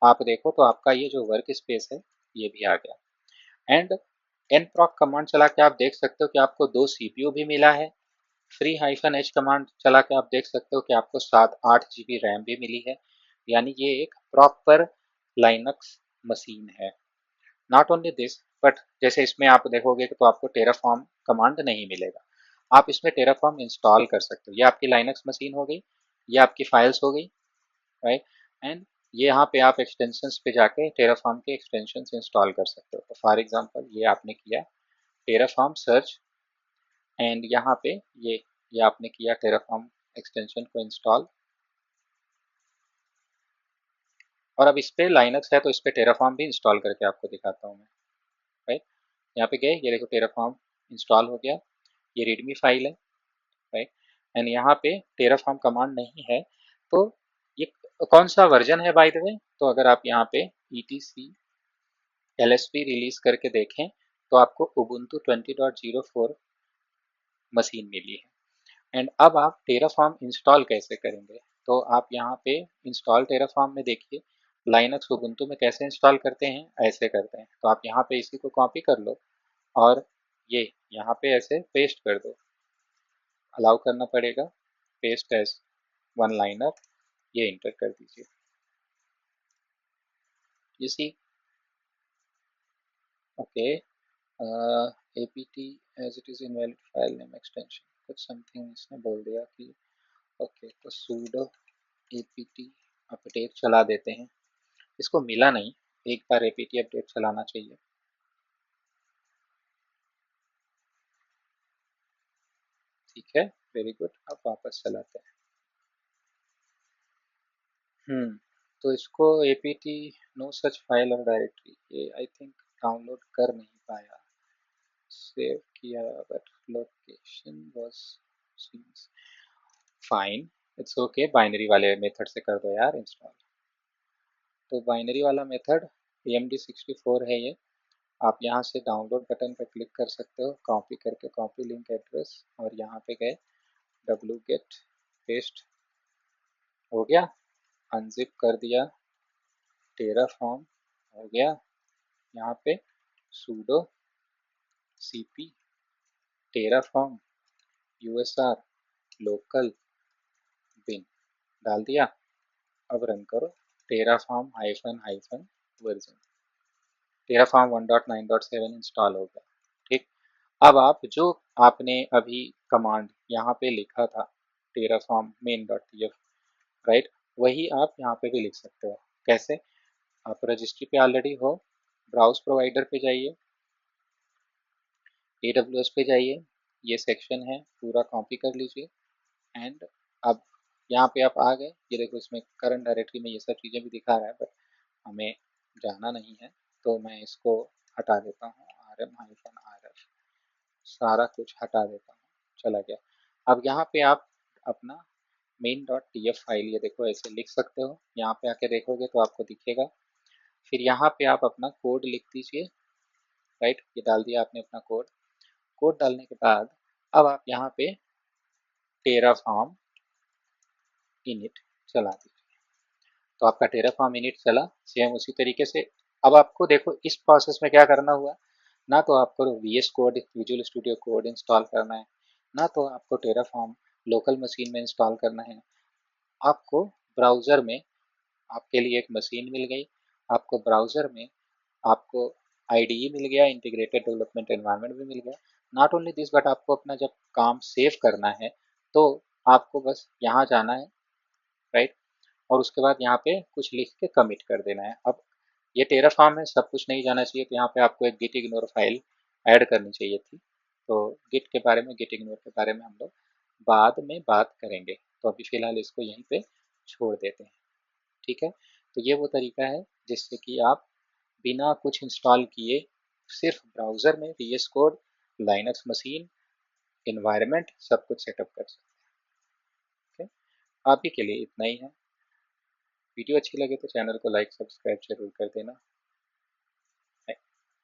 आप देखो तो आपका ये जो वर्क स्पेस है ये भी आ गया। एंड nproc कमांड चला के आप देख सकते हो कि आपको 2 CPU भी मिला है। free-h कमांड चला के आप देख सकते हो कि आपको 8 GB रैम भी मिली है। यानी ये एक प्रॉपर लाइनक्स मशीन है। नॉट ओनली दिस, बट जैसे इसमें आप देखोगे तो आपको टेराफॉर्म कमांड नहीं मिलेगा। आप इसमें टेराफॉर्म इंस्टॉल कर सकते हो। ये आपकी लाइनक्स मशीन हो गई, ये आपकी फाइल्स हो गई, राइट। एंड ये यहाँ पे आप एक्सटेंशंस पे जाके टेराफॉर्म के एक्सटेंशंस इंस्टॉल कर सकते हो। तो फॉर एग्जांपल ये आपने किया टेराफॉर्म सर्च, एंड यहाँ पे ये आपने किया टेराफॉर्म एक्सटेंशन को इंस्टॉल। और अब इस पे लाइनक्स है तो इस पे टेराफॉर्म भी इंस्टॉल करके आपको दिखाता हूँ मैं। राइट, यहाँ पे गए, ये देखो टेराफॉर्म इंस्टॉल हो गया, ये रीडमी फाइल है। राइट, एंड यहाँ पे टेराफॉर्म कमांड नहीं है, तो ये कौन सा वर्जन है बाय द वे, तो अगर आप यहाँ पे etc lsp रिलीज करके देखें तो आपको उबुंटू 20.04 मशीन मिली है। एंड अब आप टेराफॉर्म इंस्टॉल कैसे करेंगे, तो आप यहाँ पे इंस्टॉल टेराफॉर्म में देखिए लाइनक्स उबुंटू में कैसे इंस्टॉल करते हैं, ऐसे करते हैं। तो आप यहाँ पे इसी को कॉपी कर लो और ये यहाँ पे ऐसे पेस्ट कर दो, अलाउ करना पड़ेगा, पेस्ट एज वन लाइनर, ये इंटर कर दीजिए। इसी okay, apt as it is invalid file name extension, कुछ समथिंग इसने बोल दिया कि ओके, तो sudo apt अपडेट चला देते हैं। इसको मिला नहीं, एक बार apt अपडेट चलाना चाहिए। ठीक है, वेरी गुड, अब वापस चलाते हैं। तो इसको apt नो सच फाइल और डायरेक्टरी, ये आई थिंक डाउनलोड कर नहीं पाया, सेव किया but location was fine, it's okay, binary वाले मेथड से कर दो यार इंस्टॉल। तो बाइनरी वाला मेथड amd64 है ये, आप यहाँ से डाउनलोड बटन पर क्लिक कर सकते हो, कॉपी करके कॉपी लिंक एड्रेस, और यहाँ पे गए wget पेस्ट, हो गया, अनजिप कर दिया, टेराफॉर्म हो गया, यहाँ पे sudo cp Terraform usr local bin डाल दिया। अब रन करो, Terraform hyphen hyphen version, Terraform 1.9.7 install हो गया। ठीक, अब आप जो आपने अभी कमांड यहाँ पे लिखा था टेराफॉर्म main.tf, राइट, वही आप यहाँ पे भी लिख सकते हो। कैसे, आप रजिस्ट्री पे ऑलरेडी हो, ब्राउज प्रोवाइडर पे जाइए, AWS पे जाइए, ये सेक्शन है पूरा कॉपी कर लीजिए, एंड अब यहाँ पे आप आ गए, ये देखो इसमें करंट डायरेक्टरी में ये सब चीज़ें भी दिखा रहा है, बट हमें जाना नहीं है, तो मैं इसको हटा देता हूँ, rm-rf सारा कुछ हटा देता हूँ, चला गया। अब यहाँ पे आप अपना main.tf फाइल, ये देखो ऐसे लिख सकते हो, यहाँ पे आके देखोगे तो आपको दिखेगा। फिर यहाँ पे आप अपना कोड लिख दीजिए, राइट, ये डाल दिया आपने अपना कोड। कोड डालने के बाद अब आप यहाँ पे टेराफॉर्म इनिट चला दीजिए, तो आपका टेराफॉर्म इनिट चला सेम उसी तरीके से। अब आपको देखो इस प्रोसेस में क्या करना हुआ, ना तो आपको VS code visual Studio code install करना है, ना तो आपको टेराफॉर्म लोकल मशीन में इंस्टॉल करना है, आपको ब्राउज़र में आपके लिए एक मशीन मिल गई, आपको ब्राउज़र में आपको IDE मिल गया, इंटीग्रेटेड डेवलपमेंट एनवायरनमेंट भी मिल गया। नॉट ओनली दिस, बट आपको अपना जब काम सेव करना है तो आपको बस यहाँ जाना है, राइट, और उसके बाद यहाँ पे कुछ लिख के कमिट कर देना है। अब ये टेराफॉर्म है, सब कुछ नहीं जाना चाहिए, तो यहाँ पे आपको एक गिट इग्नोर फाइल ऐड करनी चाहिए थी। तो गिट के बारे में, गिट इग्नोर के बारे में हम लोग बाद में बात करेंगे, तो अभी फिलहाल इसको यहीं पे छोड़ देते हैं। ठीक है, तो ये वो तरीका है जिससे कि आप बिना कुछ इंस्टॉल किए सिर्फ ब्राउज़र में VS code, Linux machine, environment सब कुछ सेटअप कर सकते हैं। आप ही के लिए इतना ही है। वीडियो अच्छी लगे तो चैनल को लाइक सब्सक्राइब जरूर कर देना।